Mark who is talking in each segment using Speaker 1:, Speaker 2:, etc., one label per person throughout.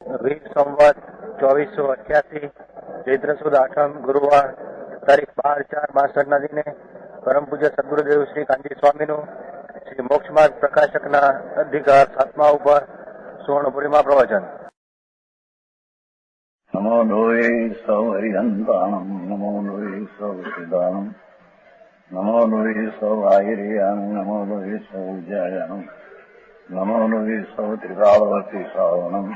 Speaker 1: વીર સંવત 2488 ચૈત્ર સુદ આઠમ ગુરુવાર તારીખ 12/4/62 દિને પરમ પૂજ્ય સદગુરુદેવ શ્રી કાંજી સ્વામીનું શ્રી મોક્ષ માર્ગ પ્રકાશકના અધિકાર 7મા ઉપર સુવર્ણપુરીમાં પ્રવચન.
Speaker 2: નમો લોહે સૌ હરિહંતાણમ નમો લોહે સૌ સિદ્ધાણમ નમો લોહે સૌ આયર્યાણમ નમો લોહે સૌ જયાણમ નમો લોહે સૌ ત્રિકાળવતી શ્રાવણમ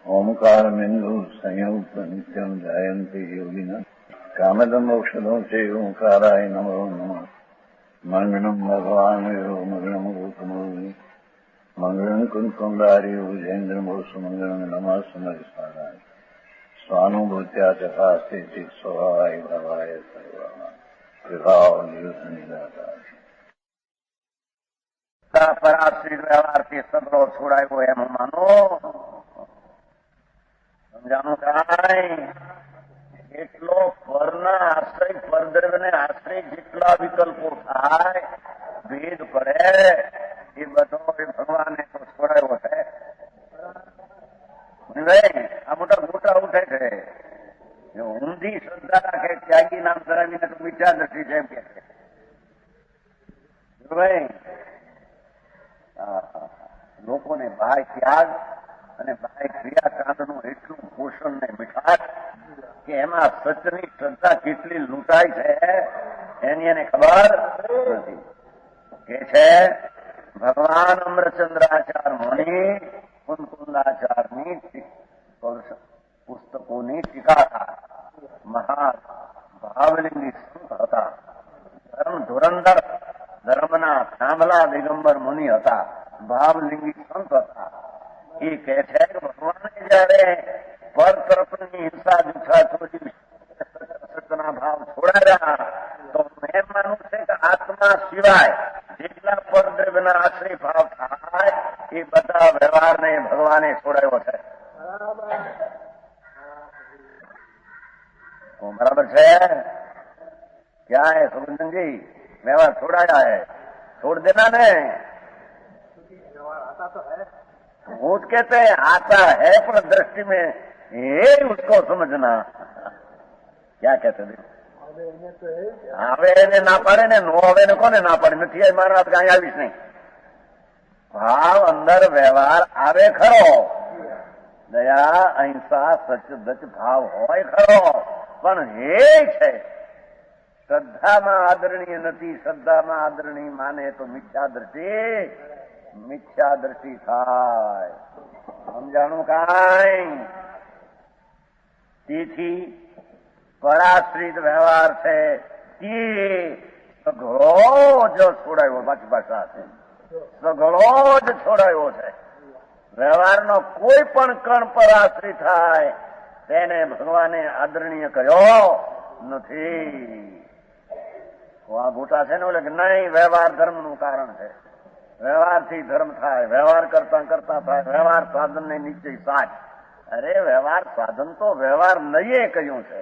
Speaker 2: ઓમકારમિંદુ સંયુક્ત નિત્યમ જયંતી યોગિના કામદમ મોક્ષદો છે ઓંકારાય નમો નમઃ. મંગળમ ભગવાન મંગળમ ગૌતમોની મંગળમ કુંકુંડારી ઉજેન્દ્રમો સુમંગળમ નમઃ સમરિસ્વારાય સ્વાનુભૂત્યા ચકાસ્તે સ્વભાવાય ભવાય સર્વા વિભાવ નિયુક્ત નિરાકાર પરાશ્રિત વ્યવહારથી સગળો છોડાયો એમ માનો. સમજાણું કાંઈ એટલો પરના આશ્રય પરદ્રવ્યને આશ્રય જેટલા વિકલ્પો થાય ભેદ પડે એ બધો ભગવાને તો છોડાયો છે. આ મોટા મોટા ઉઠે છે ઊંધી શ્રદ્ધા રાખે ત્યાગી નામ કરાવીને તો મિથ્યા દ્રષ્ટિ છે એમ કે લોકોને બાહ્ય ત્યાગ અને બાહ્ય ક્રિયાકાંડનું એટલું પોષણ ને મીઠાશ કે એમાં સચની શ્રદ્ધા કેટલી લૂંટાય છે એની એને ખબર નથી. કે છે ભગવાન અમરચંદ્રાચાર્ય મુનિ કુંકુંદાચાર્યની પુસ્તકોની ટીકાકાર મહાભાવલિંગી સંત હતા. ધર્મ ધુરંધર ધર્મના થાંભલા દિગંબર મુનિ હતા, ભાવલિંગી સંત હતા. એ કહે છે કે ભગવાને જયારે પર તરફની હિંસા જુઠા ચોરી સતના ભાવ છોડાયા તો મેં માનું છે કે આત્મા સિવાય જેટલા પરદ્રવ્યના આશ્રય ભાવ થાય એ બધા વ્યવહારને ભગવાને છોડાયો છે. બરાબર છે? ક્યાં હે સુગંધનજી? व्यवहार छोड़ाया है, छोड़ देना ने. भूत कहते हैं आता है पर दृष्टि में ये उसको समझना. क्या कहते हैं? આવે એને ના પાડે ને નો આવે ને કોને ના પાડે નથી મારા હાથ કઈ આવીશ નહીં. ભાવ અંદર વ્યવહાર આવે ખરો, દયા અહિંસા સચદચ ભાવ હોય ખરો, પણ હે છે શ્રદ્ધામાં આદરણીય નથી. શ્રદ્ધામાં આદરણીય માને તો મિથ્યા દ્રષ્ટિ થાય. સમજાણું કાંઈ? તેથી પરાશ્રિત વ્યવહાર છે તે સઘળો જ છોડાયો. બાકી ભાષા છે સઘળો જ છોડાયો છે. વ્યવહારનો કોઈ પણ કણ પર આશ્રિત થાય તેને ભગવાને આદરણીય કર્યો નથી. આ ગોટા છે ને એટલે કે નહીં વ્યવહાર ધર્મનું કારણ છે. વ્યવહારથી ધર્મ થાય, વ્યવહાર કરતા કરતા થાય. વ્યવહાર સાધન ને નિશ્ચય સાચ. અરે વ્યવહાર સાધન તો વ્યવહાર નહીં કહ્યું છે.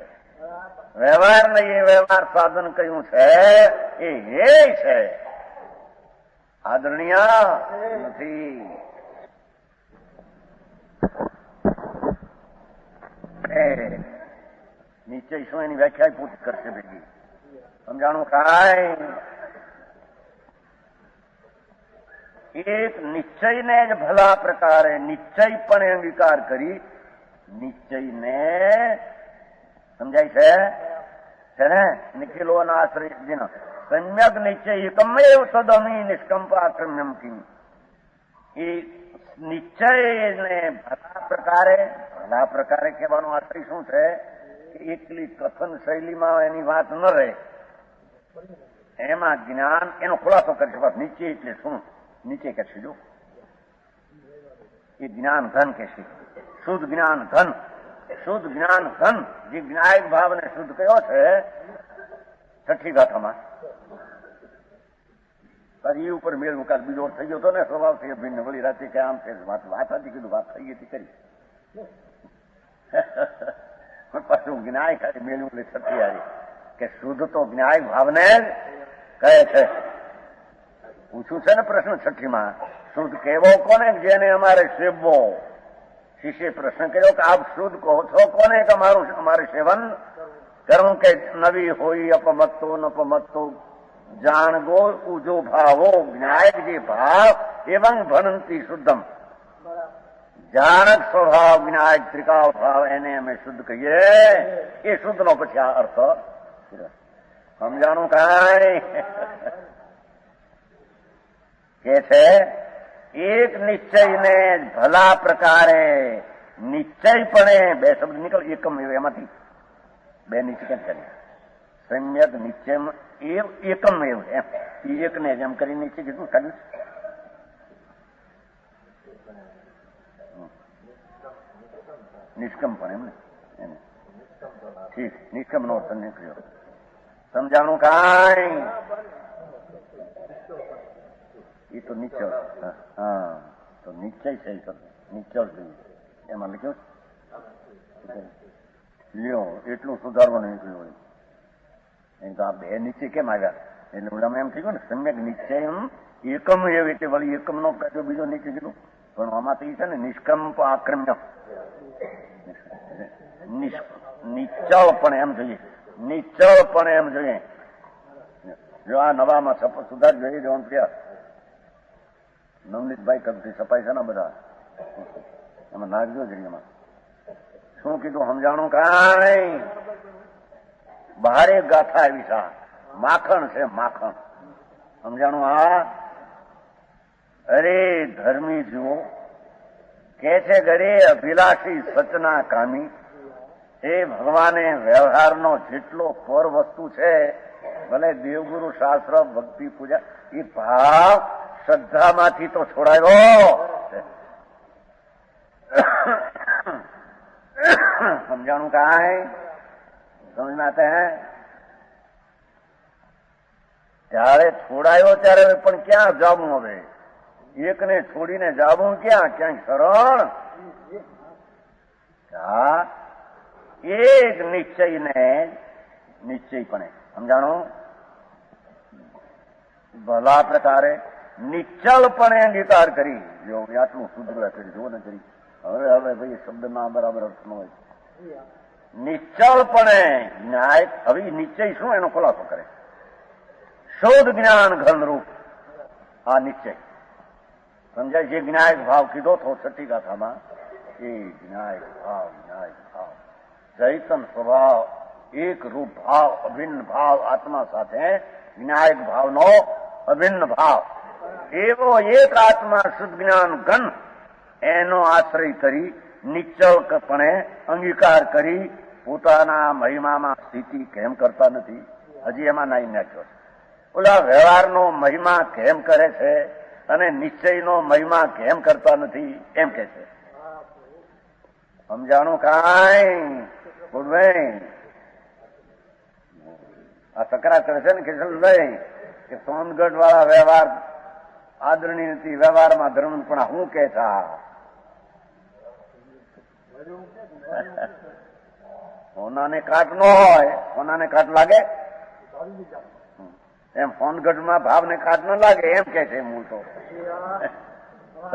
Speaker 2: વ્યવહાર નહીં વ્યવહાર સાધન કહ્યું છે એ છે આદરણીય નથી. નિશ્ચય શું એની વ્યાખ્યા પૂરી કરશે ભેગી. સમજાણું કાંઈ? એક નિશ્ચયને જ ભલા પ્રકારે નિશ્ચય પણ અંગીકાર કરી નિશ્ચયને સમજાય છે ને નિખિલો આશ્રય સમ્યક નિશ્ચય એકમેવ તદમી નિષ્કંપાક્રમ્યમ કિમ. એ નિશ્ચયને ભલા પ્રકારે કહેવાનો આશ્રય શું છે? એકલી કથન શૈલીમાં એની વાત ન રહે, એમાં જ્ઞાન એનો ખુલાસો કરશે. બસ નીચે એટલે શું? નીચે કહેશે જો એ જ્ઞાન ધન કહેશે. શુદ્ધ જ્ઞાન ધન, શુદ્ધ જ્ઞાન ધન. જે જ્ઞાયક ભાવને શુદ્ધ કયો છે છઠ્ઠી ગાથામાં. એ ઉપર મેળ મુકાત બીજો થઈ ગયો હતો ને સ્વભાવ થઈ ભિન્ન વળી રાતે કે આમ છે વાત હતી. કીધું વાત થઈ હતી કરી પાછું જ્ઞાય ખાલી મેળવું છઠ્ઠી આવી કે શુદ્ધ તો જ્ઞાય ભાવને કહે છે. પૂછ્યું છે ને પ્રશ્ન છઠ્ઠીમાં, શુદ્ધ કેવો કોને? જેને અમારે સેવવો. શિષ્ય પ્રશ્ન કર્યો કે આપ શુદ્ધ કહો છો કોને કે અમારે સેવન કરું કે નવી હોય અપમત્તો નપમત્તો જાણ ગો ઉજો ભાવો જ્ઞાયક જે ભાવ એવં ભણંતી શુદ્ધમ જાણક સ્વભાવ જ્ઞાયક ત્રિકાળ ભાવ એને અમે શુદ્ધ કહીએ. એ શુદ્ધ નો પછી આ અર્થ સમજાણું કાંઈ કે છે એક નિશ્ચયને ભલા પ્રકારે નિશ્ચયપણે બે શબ્દ નીકળ એકમ એમાંથી બે નિશ્ચય કેમ કરીએ સમ્યક નિશ્ચય એકમ એવું એમ એકને એમ કરી નિશ્ચય કીધું કાઢ્યું નિષ્કમ પણ એમ ને ઠીક નિષ્કમ નો અર્થ નીકળ્યો. સમજાણું કાંઈ એ તો નિશ્ચય હા તો નિશ્ચય છે નિશ્ચય એમાં લખ્યું લ્યો એટલું સુધારવાનું નીકળ્યું હોય એમ તો આ બે નિશ્ચય કેમ આવ્યા એટલે ઓલામાં એમ થઈ ગયું ને સમ્યક નિશ્ચય એકમ એવી રીતે વળી એકમ નો કાઢ્યો બીજો નીચે કીધું પણ આમાં તો એ છે ને નિષ્કંપ આક્રમ્ય નિશ્ચળ પણ એમ જોઈએ નિશ્ચળ પણ એમ જોઈએ. જો આ નવામાં સુધાર જોઈ જવાનું થયા નવનીતભાઈ કબથી સફાઈ છે ને બધા એમાં નાખજો જ એમાં શું કીધું સમજાણું કાંઈ ભારે ગાથા આવી સા માખણ છે માખણ સમજાણું. હા અરે ધર્મી જુઓ કે છે ગરે અભિલાષી સચના કામી એ ભગવાને વ્યવહારનો જેટલો કોર વસ્તુ છે ભલે દેવગુરુ શાસ્ત્ર ભક્તિ પૂજા એ ભાવ શ્રદ્ધામાંથી તો છોડાયો સમજાણું કાંઈ સમજ में आते हैं ત્યારે છોડાયો ત્યારે પણ ક્યાં જવું હવે એકને છોડીને જવું ક્યાં ક્યાંય શરણ હા એક નિશ્ચયને નિશ્ચયપણે સમજાણું ભલા પ્રકારે નિશ્ચલપણે અંગીકાર કરી જો આટલું સુધરા કરી જો ને કરી હવે ભાઈ શબ્દના બરાબર અર્થ ન હોય નિશ્ચલપણે ન્યાય હવે નિશ્ચય શું એનો ખુલાસો કરે શોધ જ્ઞાન ઘનરૂપ આ નિશ્ચય સમજાય જે જ્ઞાયક ભાવ કીધો થો છઠ્ઠી ગાથામાં એ જ્ઞાયક ભાવ ચૈતન સ્વભાવ એક રૂપ ભાવ અભિન્ન ભાવ આત્મા સાથે જ્ઞાયક ભાવનો અભિન્ન ભાવ એવો એક આત્મા શુદ્ધ જ્ઞાન ઘન એનો આશ્રય કરી નિશ્ચલપણે અંગીકાર કરી પોતાના મહિમામાં સ્થિતિ કેમ કરતા નથી હજી એમાં નાઈ નાખ્યો છે. ઓલા વ્યવહારનો મહિમા કેમ કરે છે અને નિશ્ચયનો મહિમા કેમ કરતા નથી એમ કે છે. સમજાણું કાંઈ બોલભાઈ આ તકરાર કરે છે ને કિશનભાઈ કે સોનગઢ વાળા વ્યવહાર આદરણીય નથી વ્યવહારમાં ધર્મ પણ હું કે છે હોનાને કાટ ન હોય હોનાને કાટ લાગે એમ સોનગઢમાં ભાવને કાટ ન લાગે એમ કે છે મૂળ તો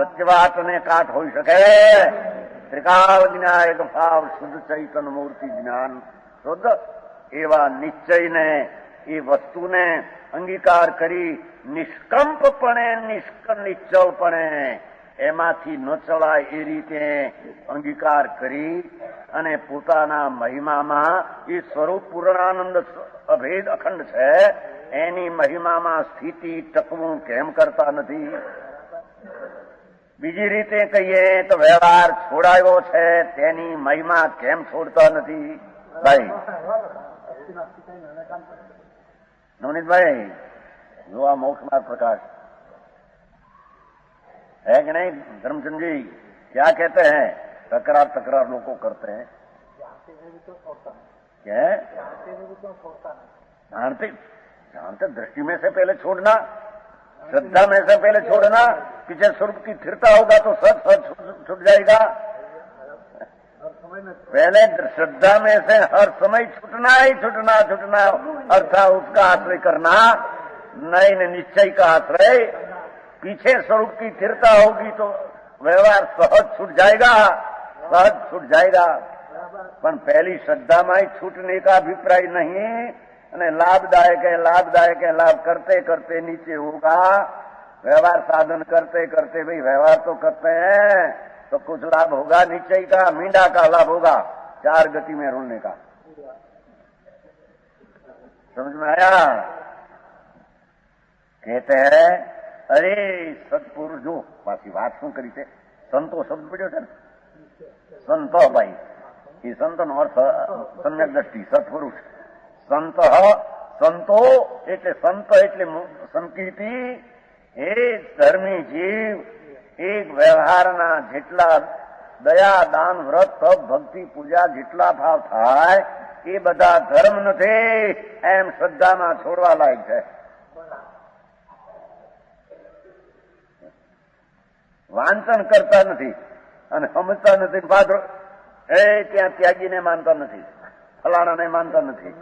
Speaker 2: સત્યવાતને કાટ હોઈ શકે ત્રિકાળ જ્ઞાયક ભાવ શુદ્ધ ચૈતન મૂર્તિ જ્ઞાન શુદ્ધ એવા નિશ્ચયને એ વસ્તુને અંગીકાર કરી નિષ્કંપપણે નિશ્ચલપણે એમાંથી ન ચલાય એ રીતે અંગીકાર કરી અને પોતાના મહિમામાં એ સ્વરૂપ પૂર્ણાનંદ અભેદ અખંડ છે એની મહિમામાં સ્થિતિ ટકવું કેમ કરતા નથી. બીજી રીતે કહીએ તો વ્યવહાર છોડાયો છે તેની મહિમા કેમ છોડતા નથી ભાઈ નવનીતભાઈ જો આ મોક્ષ માર્ગ પ્રકાશ है कि नहीं धर्मचंद जी क्या कहते हैं तकरार लोग को करते हैं क्या जानते दृष्टि में से पहले छोड़ना श्रद्धा में से पहले छोड़ना पीछे स्वरूप की स्थिरता होगा तो सब छूट जाएगा. पहले श्रद्धा में से हर समय छूटना ही छूटना अर्थात उसका आश्रय करना नहीं निश्चय का आश्रय पीछे स्वरूप की स्थिरता होगी तो व्यवहार सहज छूट जाएगा. सहज छूट जाएगा। पण पहली श्रद्धा में छूटने का अभिप्राय नहीं, અને लाभदायक है लाभ करते करते नीचे होगा। व्यवहार साधन करते करते भाई व्यवहार तो करते हैं तो कुछ लाभ होगा, नीचे का मींडा का लाभ होगा, 4 गति में रुलने का। समझ में आया? कहते हैं अरे सत्पुरुष जो पाછી વાત શું કરી છે, સંતો શબ્દ પડ્યો છે ને, સંતો ભાઈ, એ સંતનો અર્થ સમ્યક દ્રષ્ટિ, સત્પુરુષ સંતો એટલે સંત એટલે સંકીર્તિ। એ ધર્મી જીવ એક વ્યવહારના જેટલા દયા દાન વ્રત તપ ભક્તિ પૂજા જેટલા ભાવ થાય એ બધા ધર્મ નથી એમ શ્રદ્ધામાં છોડવા લાયક છે। વાંચન કરતા નથી અને સમજતા નથી, પાત્ર ત્યાં ત્યાગીને માનતા નથી, ફલાણાને માનતા નથી।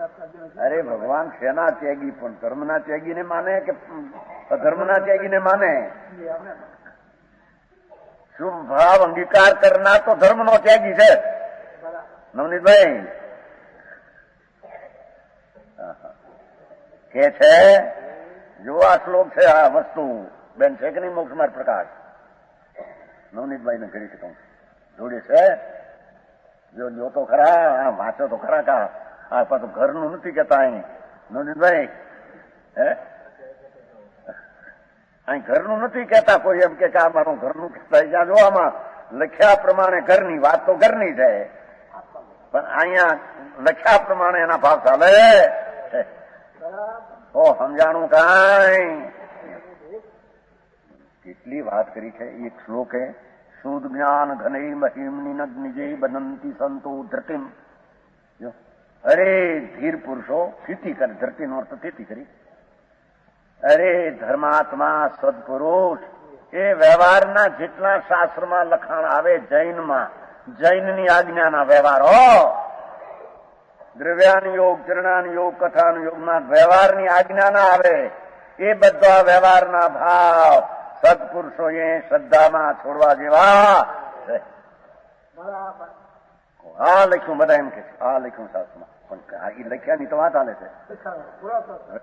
Speaker 2: અરે ભગવાન શેના ત્યાગી, પણ ધર્મના ત્યાગીને માને કે અધર્મના ત્યાગીને માને? શુભ ભાવ અંગીકાર કરનાર તો ધર્મનો ત્યાગી છે નવનીતભાઈ। કે છે જો આ શ્લોક છે, આ વસ્તુ બેન છે કે નહીં? મોક્ષમાર્ગ પ્રકાશ નવનીતભાઈ ને કરી શકું જોડે છે, જો તો ખરા, વાંચો તો ખરા કા? આ પાછું ઘરનું નથી કેતા અહીં નવનીતભાઈ, હે અહીં ઘરનું નથી કેતા કોઈ એમ કે આ મારું ઘરનું કહેતા। જ્યાં જો આમાં લખ્યા પ્રમાણે ઘરની વાત તો ઘરની છે, પણ અહીંયા લખ્યા પ્રમાણે એના ભાવ ચાલે તો સમજાણું કાંઈ? કેટલી વાત કરી છે। એક શ્લોક હે, શુદ્ધ જ્ઞાન ઘને મહિમ નિજે બનંતી સંતો ધરતીમ। અરે ધીર પુરુષો સ્થિતિ કરે, ધરતીનો અર્થ સ્થિતિ કરી। અરે ધર્માત્મા સદપુરુષ એ વ્યવહારના જેટલા શાસ્ત્રમાં લખાણ આવે જૈનમાં, જૈનની આજ્ઞાના વ્યવહારો, દ્રવ્યાન યોગ ચરણાન યોગ કથાન યોગમાં વ્યવહારની આજ્ઞાના આવે એ બધા વ્યવહારના ભાવ સદપુરુષોએ શ્રદ્ધામાં છોડવા જેવા છે। આ લખ્યું બધા એમ કે આ લખ્યું શાસ્ત્રમાં, પણ એ લખ્યાની તો વાત હાલે છે।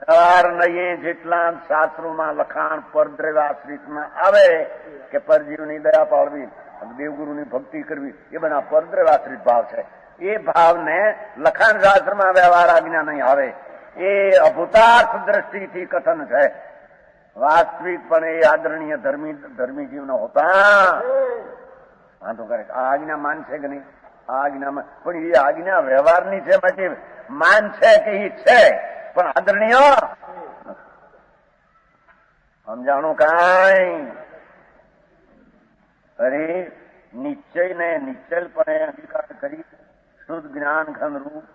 Speaker 2: વ્યવહાર નહીં જેટલા શાસ્ત્રોમાં લખાણ પરદ્રવ્યાશ્રિતમાં આવે કે પરજીવની દયા પાળવી, દેવગુરુની ભક્તિ કરવી, એ બધા પરદ્રવ્યાશ્રિત ભાવ છે। એ ભાવને લખાણ શાસ્ત્રમાં વ્યવહાર આજ્ઞા નહીં આવે, એ અભૂતાર્થ દ્રષ્ટિથી કથન છે। વાસ્તવિકપણે એ આદરણીય ધર્મી જીવ ન હોતા વાંધો કરે આ આજ્ઞા માનશે કે નહીં? આ આજ્ઞામાં પણ એ આજ્ઞા વ્યવહારની છે, માટે માન છે કે એ છે પણ આદરણીય સમજાણું કાંઈ? અરે નિશ્ચયને નિશ્ચલપણે અંગીકાર કરી શુદ્ધ જ્ઞાન ઘન રૂપ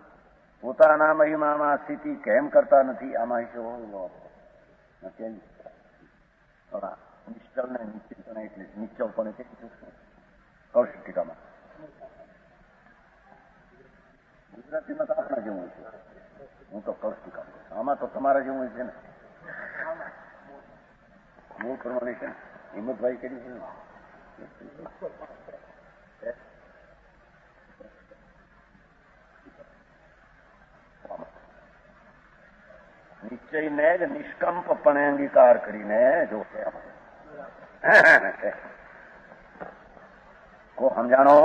Speaker 2: પોતાના મહિમામાં સ્થિતિ કેમ કરતા નથી? આમાં શું નિશ્ચલ ને નિશ્ચિતપણે એટલે નિશ્ચલપણે કૌશિક ટીકામાં ગુજરાતીમાં તો આપણા જેવું છે, હું તો કૌશિક આમાં તો તમારા જેવું છે ને, મૂળ પ્રમાણે છે ને હિંમતભાઈ કરી છે નિશ્ચયને જ નિષ્કંપપણે અંગીકાર કરીને જો કો સમજાણો?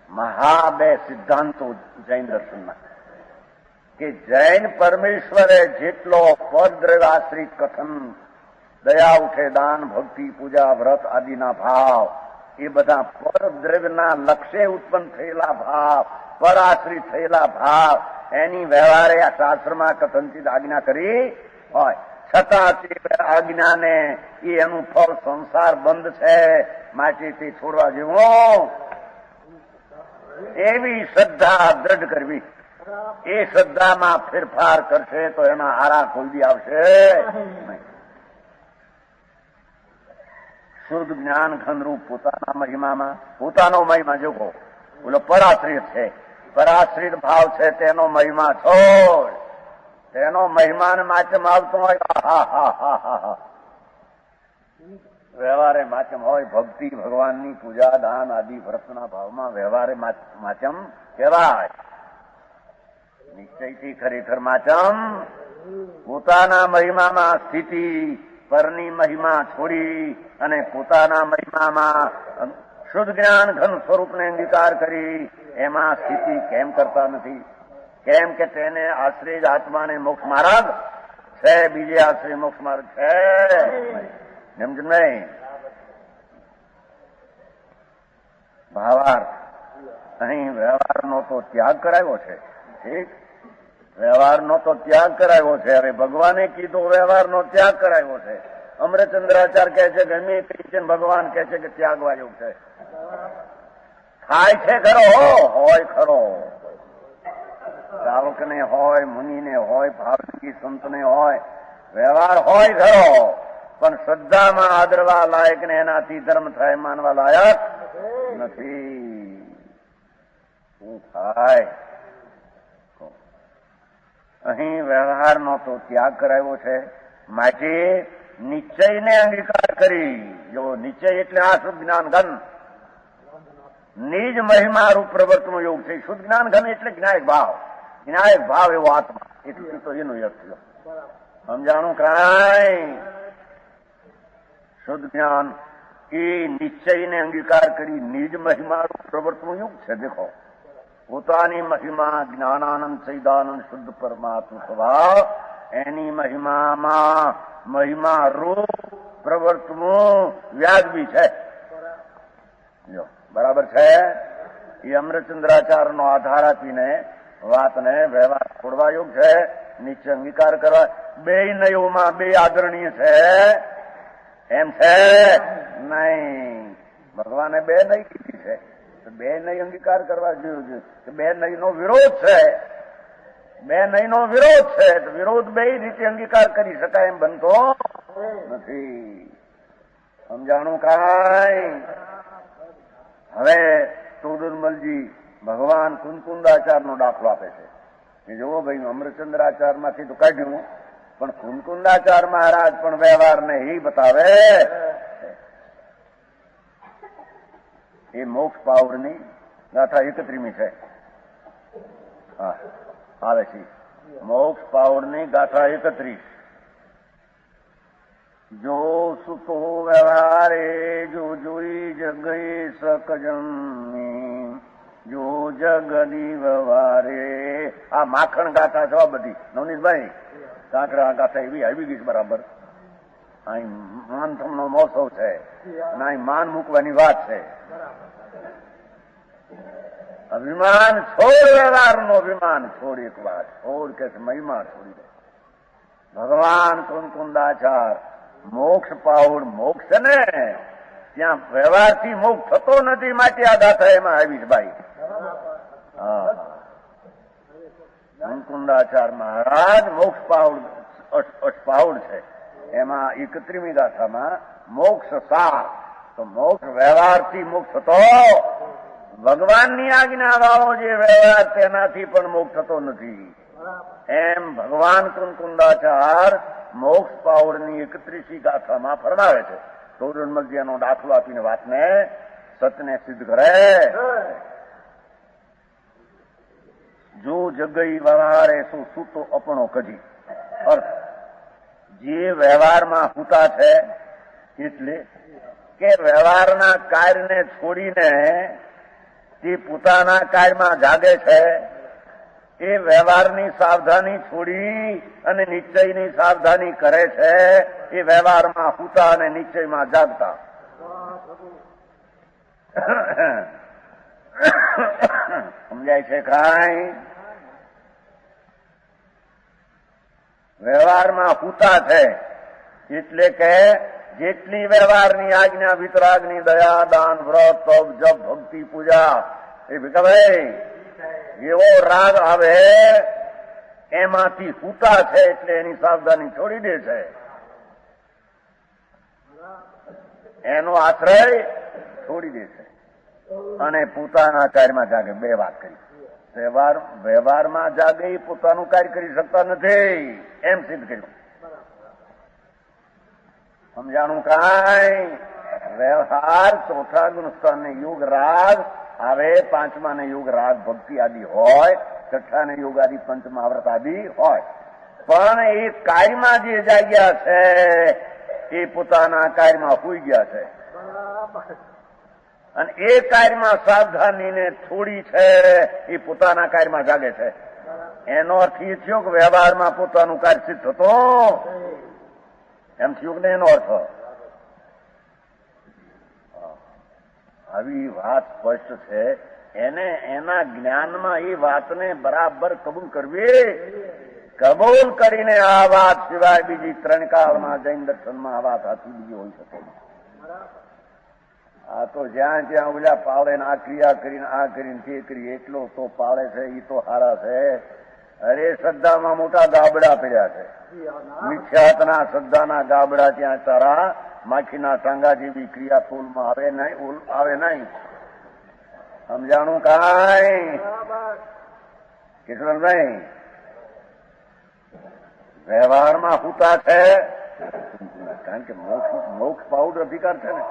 Speaker 2: મહા બે સિદ્ધાંતો જૈન દર્શનમાં કે જૈન પરમેશ્વરે જેટલો પરદ્રવ્યાશ્રિત કથન, દયા ઉઠે દાન ભક્તિ પૂજા વ્રત આદિના ભાવ, એ બધા પરદ્રવ્યના લક્ષ્ય ઉત્પન્ન થયેલા ભાવ, પરાશ્રિત થયેલા ભાવ એની વ્યવહારે આ શાસ્ત્રમાં કથનથી આજ્ઞા કરી હોય છતાં તે આજ્ઞાને એનું ફળ સંસાર બંધ છે, માટે તે છોડવા જેવું એવી શ્રદ્ધા દ્રઢ કરવી। એ શ્રદ્ધામાં ફેરફાર કરશે તો એના હારા કોઈ દી આવશે નહીં। શુદ્ધ જ્ઞાન ઘનરૂપ પોતાના મહિમામાં, પોતાનો મહિમા જોગો બોલો પરાશ્રિત છે, પરાશ્રિત ભાવ છે તેનો મહિમા છોડ, તેનો મહિમાને માધ્યમ આવતો હોય વ્યવહારે માચમ હોય, ભક્તિ ભગવાનની પૂજા દાન આદિ વ્રતના ભાવમાં વ્યવહારે માચમ કહેવાય. નિશ્ચયથી ખરેખર માચમ પોતાના મહિમામાં સ્થિતિ, પરની મહિમા છોડી અને પોતાના મહિમામાં શુદ્ધ જ્ઞાન ઘન સ્વરૂપને અંગીકાર કરી એમાં સ્થિતિ કેમ કરતા નથી? કેમ કે તેને આશ્રય જ આત્માને મોક્ષ માર્ગ છે, બીજે આશ્રય મોક્ષ માર્ગ છે સમજ નહીં. ભાવાર્થ અહીં વ્યવહારનો તો ત્યાગ કરાયો છે. ઠીક, વ્યવહારનો તો ત્યાગ કરાયો છે. હવે ભગવાને કીધું વ્યવહારનો ત્યાગ કરાયો છે. અમૃતચંદ્રાચાર્ય કહે છે કે મેં કહી છે, ભગવાન કહે છે કે ત્યાગવાયું છે. થાય છે ખરો, હોય ખરો. સાવકને હોય, મુનિને હોય, ભાવકી સંતને હોય, વ્યવહાર હોય ખરો, પણ શ્રદ્ધામાં આદરવા લાયક ને એનાથી ધર્મ થાય માનવા લાયક નથી. શું થાય? અહીં વ્યવહારનો તો ત્યાગ કરાયો છે. માટે નિશ્ચયને અંગીકાર કરી. જો નિશ્ચય એટલે આ શુદ્ધ જ્ઞાન ઘન નિજ મહિમા રૂપ પ્રવર્તનો યોગ છે. શુદ્ધ જ્ઞાન ઘન એટલે જ્ઞાયક ભાવ. જ્ઞાયક ભાવ એવો આત્મા, એટલું તો એનું યશ થયો. સમજાણું કાંઈ? શુદ્ધ જ્ઞાન એ નિશ્ચયને અંગીકાર કરી નિજ મહિમા રૂપ પ્રવર્તનો યુગ છે. દેખો, પોતાની મહિમા જ્ઞાનાનંદ સૈદાનંદ શુદ્ધ પરમાત્મા સ્વભાવ, એની મહિમામાં મહિમા રૂપ પ્રવર્તનું વ્યાજબી છે. જો બરાબર છે. એ અમૃતચંદ્રાચાર્યનો આધાર આપીને વાતને વ્યવહાર છોડવા યોગ છે, નીચે અંગીકાર કરવા. બે નયોમાં બે આદરણીય છે એમ છે નહીં. ભગવાને બે નય કીધી છે, બે નય અંગીકાર કરવા જોઈએ. બે નયનો વિરોધ છે, બે નયનો વિરોધ છે. તો વિરોધ બે રીતે અંગીકાર કરી શકાય એમ બનતો નથી. સમજાણું કાંઈ? હવે તોડુરમલજી ભગવાન કુંદકુંદાચાર્યનો દાખલો આપે છે કે જુઓ ભાઈ, અમૃતચંદ્રાચાર્યમાંથી તો કાઢ્યું, પણ કુંદકુંદાચાર્ય મહારાજ પણ વ્યવહારને ઈ બતાવે. એ મોક્ષ પાવરની ગાથા 31મી છે. હા, આવે છે મોક્ષ પાવરની ગાથા 31. જો સુતો વ્યવહારે જો જોઈ જગઈ સકજની, જો જગદી વ્યવહારે. આ માખણ ગાથા છે બધી નવનીતભાઈ. કાંકરા ગાથા એવી આવી ગઈ બરાબર. અહીં માનથમનો મોસવ છે અને અહીં માન મૂકવાની વાત છે. અભિમાન છોડ, વ્યવહારનો અભિમાન છોડ. એક વાત છોડ કે મહિમા છોડી દે. ભગવાન કુંદકુંદાચાર મોક્ષ પાઉડ મોક્ષ છે ને, ત્યાં વ્યવહારથી મોક્ષ થતો નથી. માટે આ ગાથા એમાં આવી જ ભાઈ. હા, કુંદકુંદાચાર્ય મહારાજ મોક્ષ પાઉડ અષ્ટપાઉડ છે. એમાં 31મી ગાથામાં મોક્ષ સાર. તો મોક્ષ વ્યવહારથી મોક્ષ થતો, ભગવાનની આજ્ઞા વાળો જે વ્યવહાર તેનાથી પણ મોક્ષ થતો નથી. એમ ભગવાન કુંદકુંદાચાર મોક્ષ પાવડની 31મી ગાથામાં ફરમાવે છે. તોડુરમલજી એનો દાખલો આપીને વાતને સતને સિદ્ધ કરે. જો જગઈ વ્યવહારે શું સૂતો અપણો કજી. અર્થ, જે વ્યવહારમાં સૂતા છે એટલે કે વ્યવહારના કાર્યને છોડીને તે પોતાના કાર્યમાં જાગે છે. એ વ્યવહારની સાવધાની છોડી અને નિશ્ચયની સાવધાની કરે છે. એ વ્યવહારમાં સૂતા અને નિશ્ચયમાં જાગતા. સમજાય છે કાંઈ? વ્યવહારમાં સૂતા છે એટલે કે જેટલી વ્યવહારની આજ્ઞા, વિતરાગની, દયા, દાન, વ્રત, તપ, જપ, ભક્તિ, પૂજા, એ ભાઈ એવો રાગ આવે એમાંથી સૂતા છે એટલે એની સાવધાની છોડી દે છે. એનો આશ્રય છોડી દે છે અને પોતાના કાર્યમાં જાગે. બે વાત કરી. વ્યવહારમાં જાગે એ પોતાનું કાર્ય કરી શકતા નથી એમ સિદ્ધ કર્યું. સમજાણું કાંઈ? વ્યવહાર ચોથા ગુણસ્થાને યુગ રાગ આવે, પાંચમાને યુગ રાગ ભક્તિ આદિ હોય, છઠ્ઠાને યુગ આદિ પંચમાવ્રત આદિ હોય, પણ એ કાર્યમાં જે જાગ્યા છે એ પોતાના કાર્યમાં હોઈ ગયા છે. અને એ કાર્યમાં સાવધાનીને થોડી છે એ પોતાના કાર્યમાં જાગે છે. એનો અર્થ એ થયો કે વ્યવહારમાં પોતાનું કાર્ય સિદ્ધ થતો એમ થયું ને એનો અર્થ. આવી વાત સ્પષ્ટ છે. એને એના જ્ઞાનમાં એ વાતને બરાબર કબૂલ કરવી. કબૂલ કરીને આ વાત સિવાય બીજી ત્રણ કાળમાં જૈન દર્શનમાં આ વાત હાથી બીજી હોઈ શકે. આ તો જ્યાં જ્યાં ઓલા પાળે ને આ ક્રિયા કરીને આ કરીને તે કરી એટલો તો પાળે છે એ તો હારા છે. અરે શ્રદ્ધામાં મોટા ગાબડા પડ્યા છે. મિથ્યાતના શ્રદ્ધાના ગાબડા ત્યાં તારા માખીના ટાંગા જેવી ક્રિયા ફૂલમાં આવે નહીં. સમજાણું કાંઈ? કિશોરભાઈ વ્યવહારમાં હુતા છે કારણ કે મોક્ષ પાઉડ અધિકાર છે ને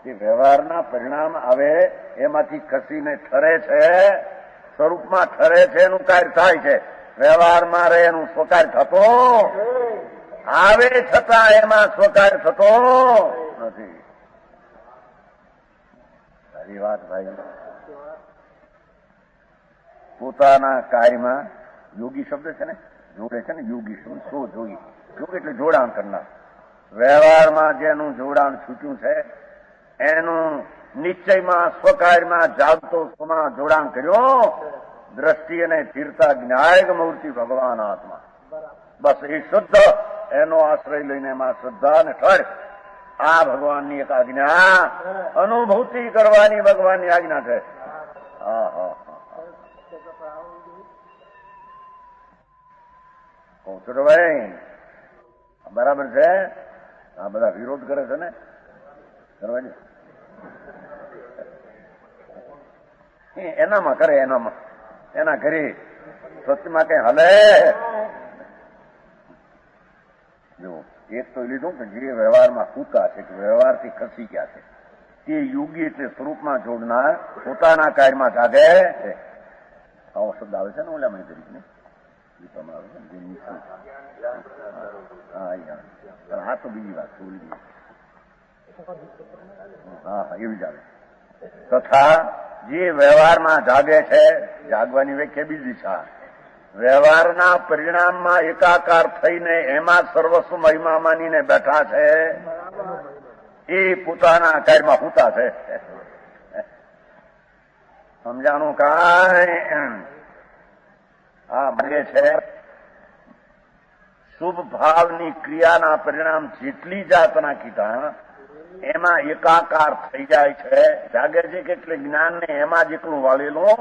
Speaker 2: એ વ્યવહારના પરિણામ આવે એમાંથી ખસીને ઠરે છે, સ્વરૂપમાં ઠરે છે, એનું કાર્ય થાય છે. વ્યવહારમાં રહે એનું સ્વકાર્ય થતો આવે છતાં એમાં સ્વકાર્ય થતો નથી. સારી વાત ભાઈ. પોતાના કાર્યમાં યોગી શબ્દ છે ને, જોડે છે ને યોગી શબ્દ. શું જોગી? યોગ એટલે જોડાણ કરનાર. વ્યવહારમાં જેનું જોડાણ છૂટ્યું છે એનું નિશ્ચયમાં સ્વકાર્યમાં જાગતો સ્વમાં જોડાણ કર્યો. દ્રષ્ટિ અને સ્થિરતા જ્ઞાયક મૂર્તિ ભગવાન આત્મા. બસ એ શુદ્ધ એનો આશ્રય લઈને એમાં શ્રદ્ધા અને ઠર. આ ભગવાનની એક આજ્ઞા અનુભૂતિ કરવાની ભગવાનની આજ્ઞા છે. ભાઈ બરાબર છે. આ બધા વિરોધ કરે છે ને કરવાની એનામાં કરે, એનામાં એના ઘરે સત્યમાં કઈ હલે. જો એક તો લીધું કે જે વ્યવહારમાં સૂતા છે કે વ્યવહારથી ખસી ગયા છે તે યોગી એટલે સ્વરૂપમાં જોડનાર પોતાના કાર્યમાં જાગે છે. આવો શબ્દ આવે છે ને ઓલા મય તરીકે આ તો બીજી વાત છોડી. હા એવી જ આવે. તથા જે વ્યવહારમાં જાગે છે, જાગવાની વ્યાખ્યા બીજી છે. વ્યવહારના પરિણામમાં એકાકાર થઈને એમાં સર્વસ્વ મહિમા માનીને બેઠા છે એ પોતાના કાર્યમાં પૂતા છે. સમજાણું કાંઈ? હા મને છે શુભ ભાવની ક્રિયાના પરિણામ જેટલી જાતના કીધા એમાં એકાકાર થઈ જાય છે, જાગે છે કે એટલે જ્ઞાનને એમાં જેટલું વાળેલું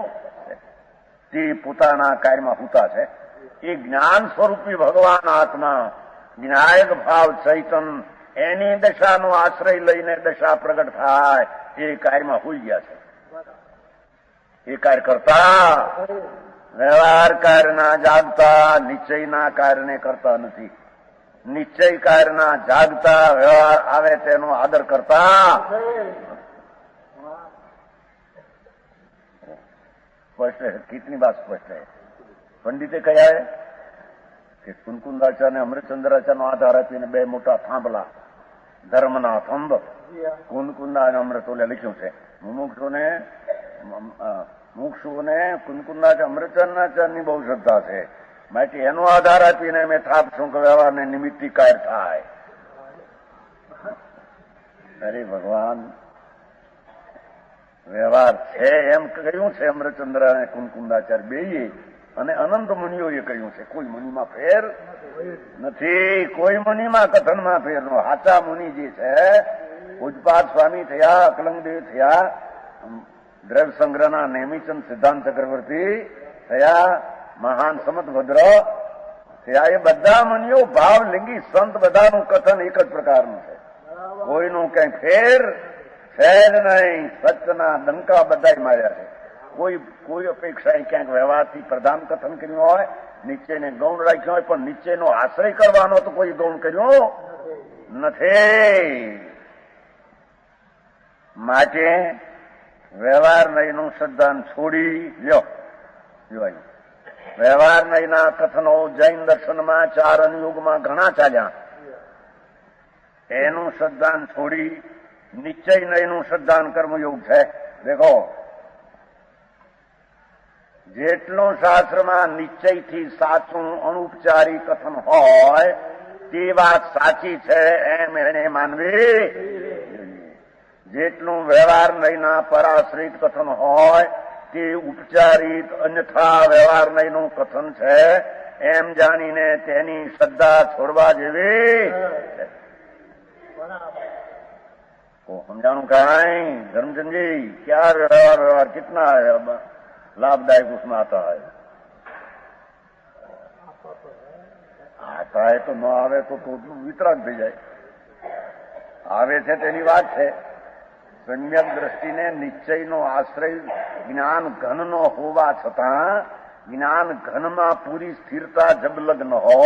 Speaker 2: તે પોતાના કાર્યમાં પૂતા છે. એ જ્ઞાન સ્વરૂપી ભગવાન આત્મા જ્ઞાયક ભાવ ચૈતન એની દશાનો આશ્રય લઈને દશા પ્રગટ થાય એ કાર્યમાં હોઈ ગયા છે. એ કાર્ય કરતા વ્યવહાર કાર્યના જાગતા નિશ્ચયના કાર્યને કરતા નથી. નિશ્ચય કાર્યના જાગતા વ્યવહાર આવે તેનો આદર કરતા સ્પષ્ટ है. कितनी बात स्पष्ट है. પંડિતે કહ્યા है કે કુનકુંદાચાર્ય અને અમૃતચંદ્રાચાર્યનો આધાર આપીને બે મોટા થાંભલા ધર્મના થંભ કુનકુંદા અને અમૃત ઓલે લખ્યું છે. મુમુક્ષુઓને કુનકુંદાચાર્ય અમૃતચંદ્રાચાર્યની બહુ શ્રદ્ધા છે માટે એનો આધાર આપીને મેં થાપશું કે વ્યવહારને નિમિત્તી કાર્ય થાય. અરે ભગવાન વ્યવહાર છે એમ કહ્યું છે અમૃતચંદ્ર અને કુનકુંદાચાર્ય બેયે અને અનંત મુનિઓએ કહ્યું છે. કોઈ મુનિમાં ફેર નથી. કોઈ મુનિમાં કથનમાં ફેર નો. હાચા મુનિ જે છે પૂજપાદ સ્વામી થયા, અકલંગદેવ થયા, દ્રવ્ય સંગ્રહના નેમિચંદ સિદ્ધાંત ચક્રવર્તી થયા, મહાન સમતભદ્ર થયા, એ બધા મુનિઓ ભાવલિંગી સંત બધાનું કથન એક જ પ્રકારનું છે. કોઈનું કઈ ફેર છે જ નહીં. સત્યના ડંકા બધા માર્યા છે. કોઈ અપેક્ષા ક્યાંક વ્યવહારથી પ્રધાન કથન કર્યું હોય, નિશ્ચયને ગૌણ રાખ્યો હોય, પણ નિશ્ચયનો આશ્રય કરવાનો તો કોઈ ગૌણ કર્યો નથી. માટે વ્યવહાર નહીંનું શ્રદ્ધાન છોડી લ્યો. વ્યવહાર નહીંના કથનો જૈન દર્શનમાં 4 અનુયુગમાં ઘણા ચાલ્યા. એનું શ્રદ્ધાન છોડી નિશ્ચય નહીંનું શ્રદ્ધાન કર્મયોગ છે. દેખો, જેટલું શાસ્ત્રમાં નિશ્ચયથી સાચું અનુપચારી કથન હોય તે વાત સાચી છે એમ એને માનવી. જેટલું વ્યવહાર નહીંના પરાશ્રિત કથન હોય તે ઉપચારિત અન્યથા વ્યવહાર નહીંનું કથન છે એમ જાણીને તેની શ્રદ્ધા છોડવા જેવી. સમજાણું કાંઈ धर्मचंद जी? क्या व्यवहार कितना लाभदायक उसमें आता है? आता है तो न आवे तो वितराग થઈ જાય. આવે છે તેની વાત છે. સમ્યક દ્રષ્ટિને નિશ્ચયનો આશ્રય જ્ઞાન ઘનનો હોવા છતાં જ્ઞાન ઘનમાં પૂરી સ્થિરતા જબલગ ન હો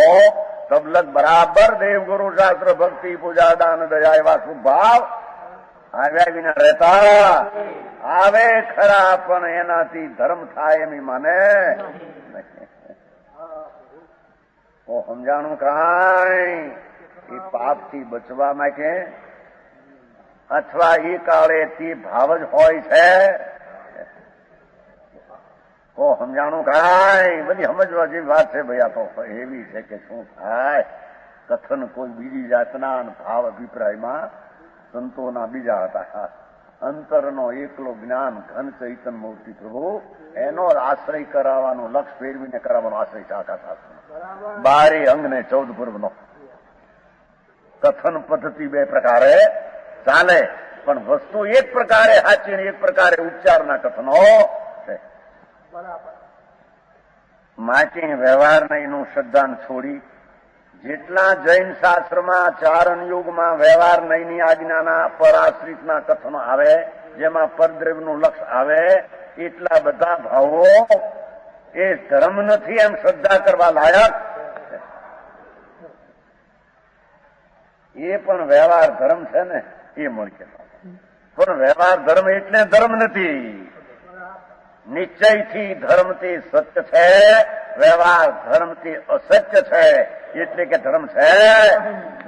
Speaker 2: તબલગ બરાબર દેવગુરુ શાસ્ત્ર ભક્તિ પૂજા દાન દયા એવા સ્વભાવ આવ્યા વિના રહેતા. આવે ખરા પણ એનાથી ધર્મ થાય એમ માને. સમજાણું કાંઈ? એ પાપથી બચવા માટે અથવા એ કાળે તે ભાવ જ હોય છે. સમજાણું કાંઈ? બધી સમજવા જેવી વાત છે ભાઈ. આ તો એવી છે કે શું થાય કથન કોઈ બીજી જાતના ભાવ અભિપ્રાયમાં સંતોના બીજા હતા. અંતરનો એકલો જ્ઞાન ઘન ચૈતન મૂર્તિ પ્રભુ એનો આશ્રય કરાવવાનો લક્ષ ફેરવીને કરાવવાનો આશ્રય શાખા શાસ્ત્ર 12 અંગને 14 પૂર્વનો કથન પદ્ધતિ 2 પ્રકારે ચાલે પણ વસ્તુ એક પ્રકારે સાચી ને એક પ્રકારે ઉપચારના કથનો છે. માટે વ્યવહાર નહીંનું શ્રદ્ધાન છોડી જેટલા જૈન શાસ્ત્રમાં 4 અનુયુગમાં વ્યવહાર નહીંની આજ્ઞાના પરાશ્રિતના કથનો આવે જેમાં પરદ્રવ્યનું લક્ષ આવે એટલા બધા ભાવો એ ધર્મ નથી એમ શ્રદ્ધા કરવા લાયક. એ પણ વ્યવહાર ધર્મ છે ને એ મળશે. પણ વ્યવહાર ધર્મ એટલે ધર્મ નથી. નિશ્ચયથી ધર્મથી સત્ય છે, વ્યવહાર ધર્મથી અસત્ય છે એટલે કે ધર્મ છે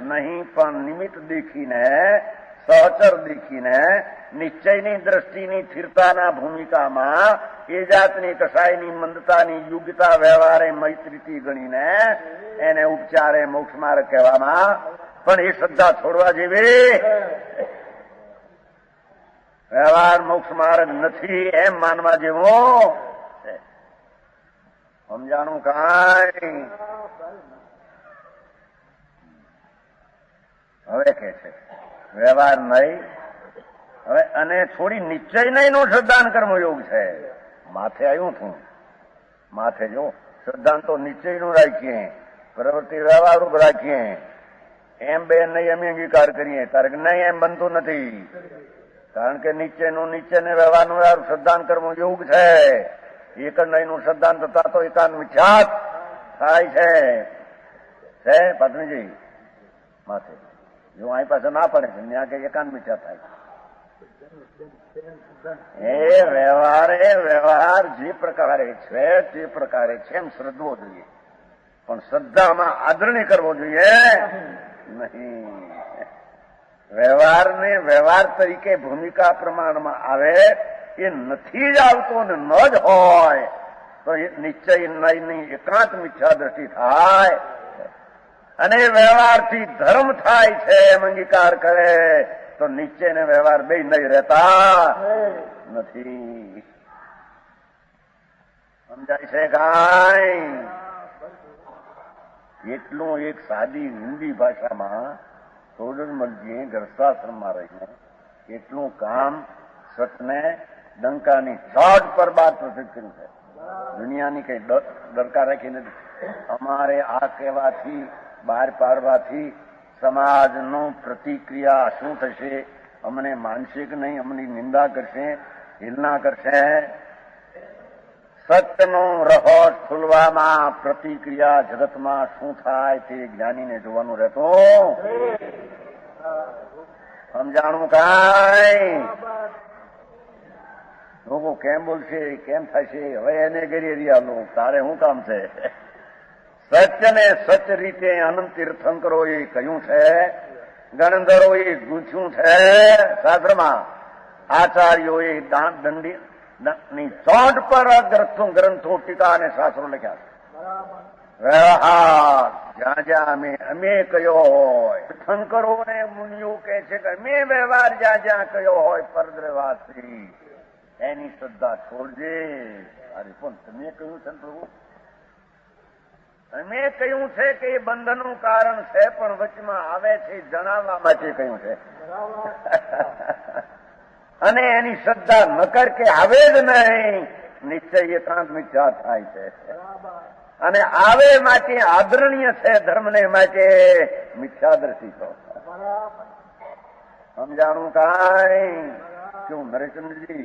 Speaker 2: નહીં. પણ નિમિત્ત દેખીને સહચર દેખીને નિશ્ચયની દ્રષ્ટિની સ્થિરતાના ભૂમિકામાં એ જાતની કસાયની મંદતાની યોગ્યતા વ્યવહારે મૈત્રીથી ગણીને એને ઉપચારે મોક્ષ માર્ગ કહેવામાં પણ એ શ્રદ્ધા છોડવા જેવી. વ્યવહાર મોક્ષ માર્ગ નથી એમ માનવા જેવો. સમજાણું કાંઈ? હવે કે છે વ્યવહાર નહીં હવે અને થોડી નિશ્ચય નહીં નો શ્રદ્ધાન કર્મ યોગ છે. માથે આવ્યું છું. માથે જો શ્રદ્ધાન તો નિશ્ચય નું રાખીએ, પ્રવૃત્તિ વ્યવહાર રૂપ રાખીએ. એમ બે નહીં અમે અંગીકાર કરીએ તારે નહીં એમ બનતું નથી. કારણ કે નીચેનું નીચે ને વ્યવહારનું વ્યવહાર શ્રદ્ધાન કર્મ યોગ છે. એક જ નહીંનું શ્રદ્ધાન થતા તો એકાંત મિથ્યાત થાય છે પત્નીજી માથે જો અહીં પાસે ના પડે છે ત્યાં કે એકાંત મિથ્યા થાય. એ વ્યવહાર જે પ્રકારે છે તે પ્રકારે છે એમ શ્રદ્ધવો જોઈએ પણ શ્રદ્ધામાં આદરણી કરવો જોઈએ નહીં. વ્યવહારને વ્યવહાર તરીકે ભૂમિકા પ્રમાણમાં આવે એ નથી જ આવતો ને ન જ હોય તો એ નિશ્ચય નહીં એકાંત મિથ્યા દ્રષ્ટિ થાય અને વ્યવહારથી ધર્મ થાય છે એમ અંગીકાર કરે તો નિશ્ચય ને વ્યવહાર બે નહીં રહેતા નથી. સમજાય છે કાંઈ? એટલું એક સાદી હિન્દી ભાષામાં સોડનમલજીએ ગ્રસ્તાશ્રમમાં રહીને એટલું કામ સતને ડંકાની ઝાડ પર બાદ પ્રસિદ્ધ કર્યું છે. દુનિયાની કઈ દરકાર રાખી નથી. અમારે આ કહેવાથી બહાર પાડવાથી સમાજનું પ્રતિક્રિયા શું થશે? અમને માનશે કે નહીં? અમની નિંદા કરશે, હિલના કરશે? સત્યનું રહસ્ય ખુલવામાં પ્રતિક્રિયા જગતમાં શું થાય તે જ્ઞાનીને જોવાનું રહેતું. સમજાણું કાંઈ લોકો કેમ બોલશે, કેમ થશે, હવે એને કરી રહ્યા લોકો, તારે શું કામ છે? સત્યને સચ રીતે અનંત તીર્થંકરોએ કહ્યું છે, ગણધરોએ ગૂંથ્યું છે શાસ્ત્રમાં, આચાર્યોએ દાંત દંડી ની ચોંટ પર ગ્રંથો ટીકા અને શાસ્ત્રો લખ્યા છે. વ્યવહાર જ્યાં જ્યાં અમે કયો હોય, શંકરો ને મુનિઓ કહે છે કે અમે વ્યવહાર જ્યાં જ્યાં કયો હોય પરદ્રવાસી એની શ્રદ્ધા છોડજે. અરે પણ તમે કહ્યું છે પ્રભુ, અમે કહ્યું છે કે એ બંધનનું કારણ છે, પણ વચમાં આવે છે જણાવવા માટે કહ્યું છે. અને એની શ્રદ્ધા ન કર કે આવે જ નહીં, નિશ્ચય એકાંત મિથ્યા થાય છે. અને આવે માટે આદરણીય છે ધર્મને માટે મિથ્યાદર્શી છો. સમજાણું કાંઈ? क्यों नरेशचंद्र जी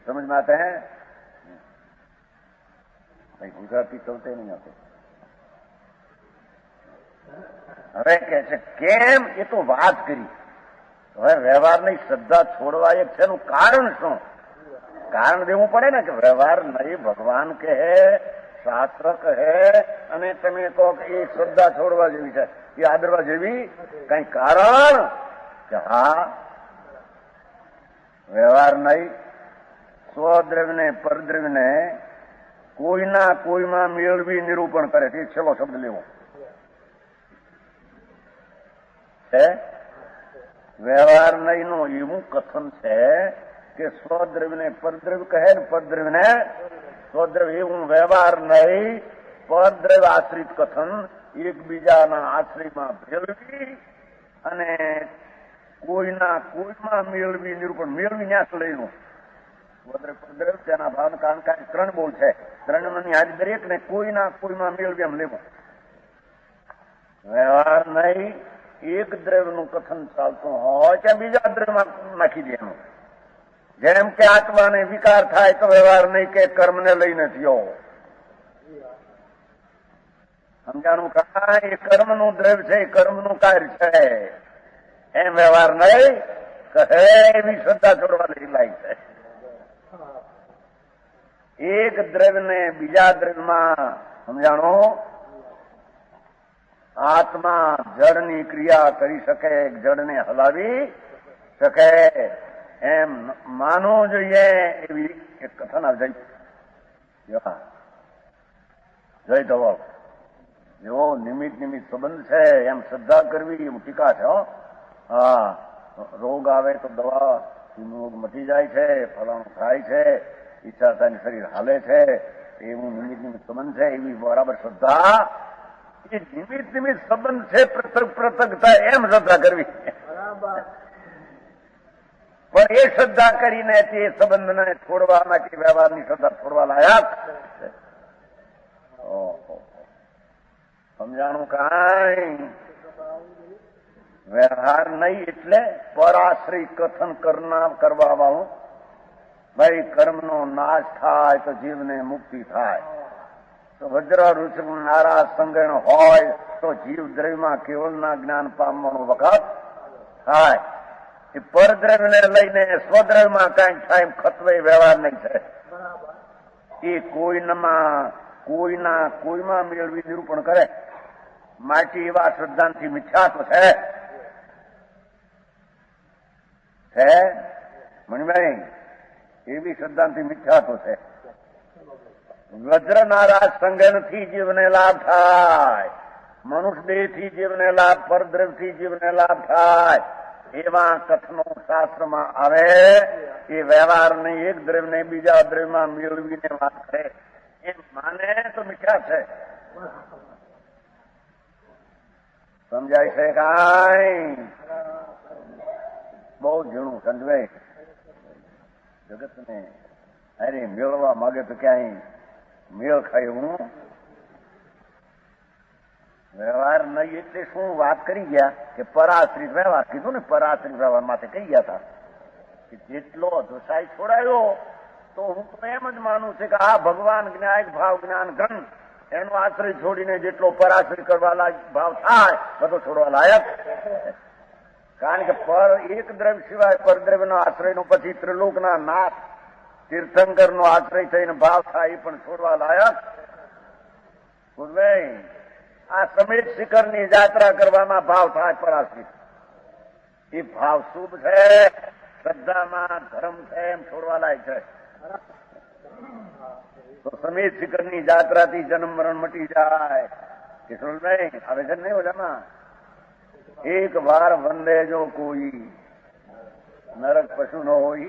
Speaker 2: समझ में आते हैं? भाई गुजराती चलते नहीं आते. હવે કે છે કેમ, એ તો વાત કરી. હવે વ્યવહારની શ્રદ્ધા છોડવા એક છે એનું કારણ શું? કારણ દેવું પડે ને કે વ્યવહાર નહીં, ભગવાન કહે, શાસ્ત્ર કહે, અને તમે કહો કે એ શ્રદ્ધા છોડવા જેવી છે, એ આદરવા જેવી કઈ કારણ? કે હા, વ્યવહાર નહીં, સ્વદ્રવ્યને પરદ્રવ્યને કોઈના કોઈમાં મેળવી નિરૂપણ કરે છે. છેલ્લો શબ્દ લેવો છે. વ્યવહાર નહીં નું એવું કથન છે કે સ્વદ્રવ્યને પરદ્રવ્ય કહે ને પરદ્રવ્યને સ્વદ્રવ્ય, એવું વ્યવહાર નહીં પરદ્રવ્ય આશ્રિત કથન એકબીજાના આશ્રયમાં ભેળવી અને કોઈના કોઈમાં મેળવી નિરૂપણ. મેળવી ન્યાસ લઈનું સ્વદ્રવ્ય પરદ્રવ્ય તેના ભાવ કારણ કે ત્રણ બોલ છે, ત્રણ હાજ દરેક ને કોઈના કોઈમાં મેળવી એમ લેવું. વ્યવહાર નહીં એક દ્રવ્યનું કથન ચાલતું હોય ત્યાં બીજા દ્રવ્યમાં નાખી દેવાનું. જેમ કે આત્માને વિકાર થાય તો વ્યવહાર નહીં કે કર્મને લઈને થયો. સમજાણું કાંઈ? એ કર્મનું દ્રવ્ય છે, એ કર્મનું કાર્ય છે, એમ વ્યવહાર નહીં કહે એવી શ્રદ્ધા છોડવા લાયક છે. એક દ્રવ્યને બીજા દ્રવ્યમાં સમજાણો, આત્મા જળની ક્રિયા કરી શકે, જળને હલાવી શકે એમ માનવું જોઈએ એવી એક કથન જય જય ધવલ એવો નિમિત્ત સંબંધ છે એમ શ્રદ્ધા કરવી એવું ટીકા છે. હા, રોગ આવે તો દવા રોગ મટી જાય છે, ફલાણું થાય છે, ઈચ્છા થાય શરીર હાલે છે, એવું નિમિત્ત સંબંધ છે એવી બરાબર શ્રદ્ધા. એ નિમિત્ત સંબંધ છે, પૃથક થાય એમ શ્રદ્ધા કરવી. પણ એ શ્રદ્ધા કરીને તે સંબંધને છોડવા માટે વ્યવહારની શ્રદ્ધા છોડવા લાયક. સમજાણું કાંઈ? વ્યવહાર નહીં એટલે પરાશ્રય કથન કરવા વાળું. ભાઈ કર્મનો નાશ થાય તો જીવને મુક્તિ થાય, તો વજ્ર ઋષભ નારા સંગણ હોય તો જીવ દ્રવ્યમાં કેવળના જ્ઞાન પામવાનો વખત થાય. એ પરદ્રવ્યને લઈને સ્વદ્રવ્યમાં કઈક થાય ખતવે વ્યવહાર નહીં છે. એ કોઈના કોઈમાં મેળવી નિરૂપણ કરે માટે એવા શ્રદ્ધાંથી મિથ્યાત્વ છે મણિભાઈ, એવી શ્રદ્ધાંથી મિથ્યાત્વ છે. વજ્રનારા સંગણથી જીવને લાભ થાય, મનુષ્ય દેહથી જીવને લાભ, પરદ્રવ્યથી જીવને લાભ થાય એવા કથનો શાસ્ત્રમાં આવે. એ વ્યવહારને એક દ્રવ્યને બીજા દ્રવ્યમાં મેળવીને વાત કરે એમ માને તો મિથ્યા છે. સમજાય છે કાંઈ? બહુ ઝીણું સમજવાય. જગતને અરે મેળવા માંગે તો ક્યાંય મેળ ખાય હું. વ્યવહાર નહીં એટલે શું વાત કરી ગયા કે પરાશ્રિત વ્યવહાર કીધું ને, પરાશ્રિત વ્યવહાર માટે કહી ગયા હતા કે જેટલો દોષાઈ છોડાયો તો હું તો એમ જ માનું છું કે આ ભગવાન જ્ઞાયક ભાવ જ્ઞાન ઘન એનો આશ્રય છોડીને જેટલો પરાશ્રય કરવા લાયક ભાવ થાય બધો છોડવા લાયક. કારણ કે એક દ્રવ્ય સિવાય પરદ્રવ્યનો આશ્રયનો પછી ત્રિલોકના નાથ તીર્થંકરનો આશ્રય થઈને ભાવ થાય એ પણ છોડવા લાયક. આ સમેત શિખરની યાત્રા કરવામાં ભાવ થાય પરાશ્રિત. એ ભાવ શુભ છે, શ્રદ્ધામાં ધર્મ છે, એમ છોડવા લાયક છે. તો સમેત શિખરની યાત્રાથી જન્મ મરણ મટી જાય. કિશોરભાઈ આવે છે નહીં ઓજામાં? એક વાર વંદે જો કોઈ નરક પશુ ન હોય.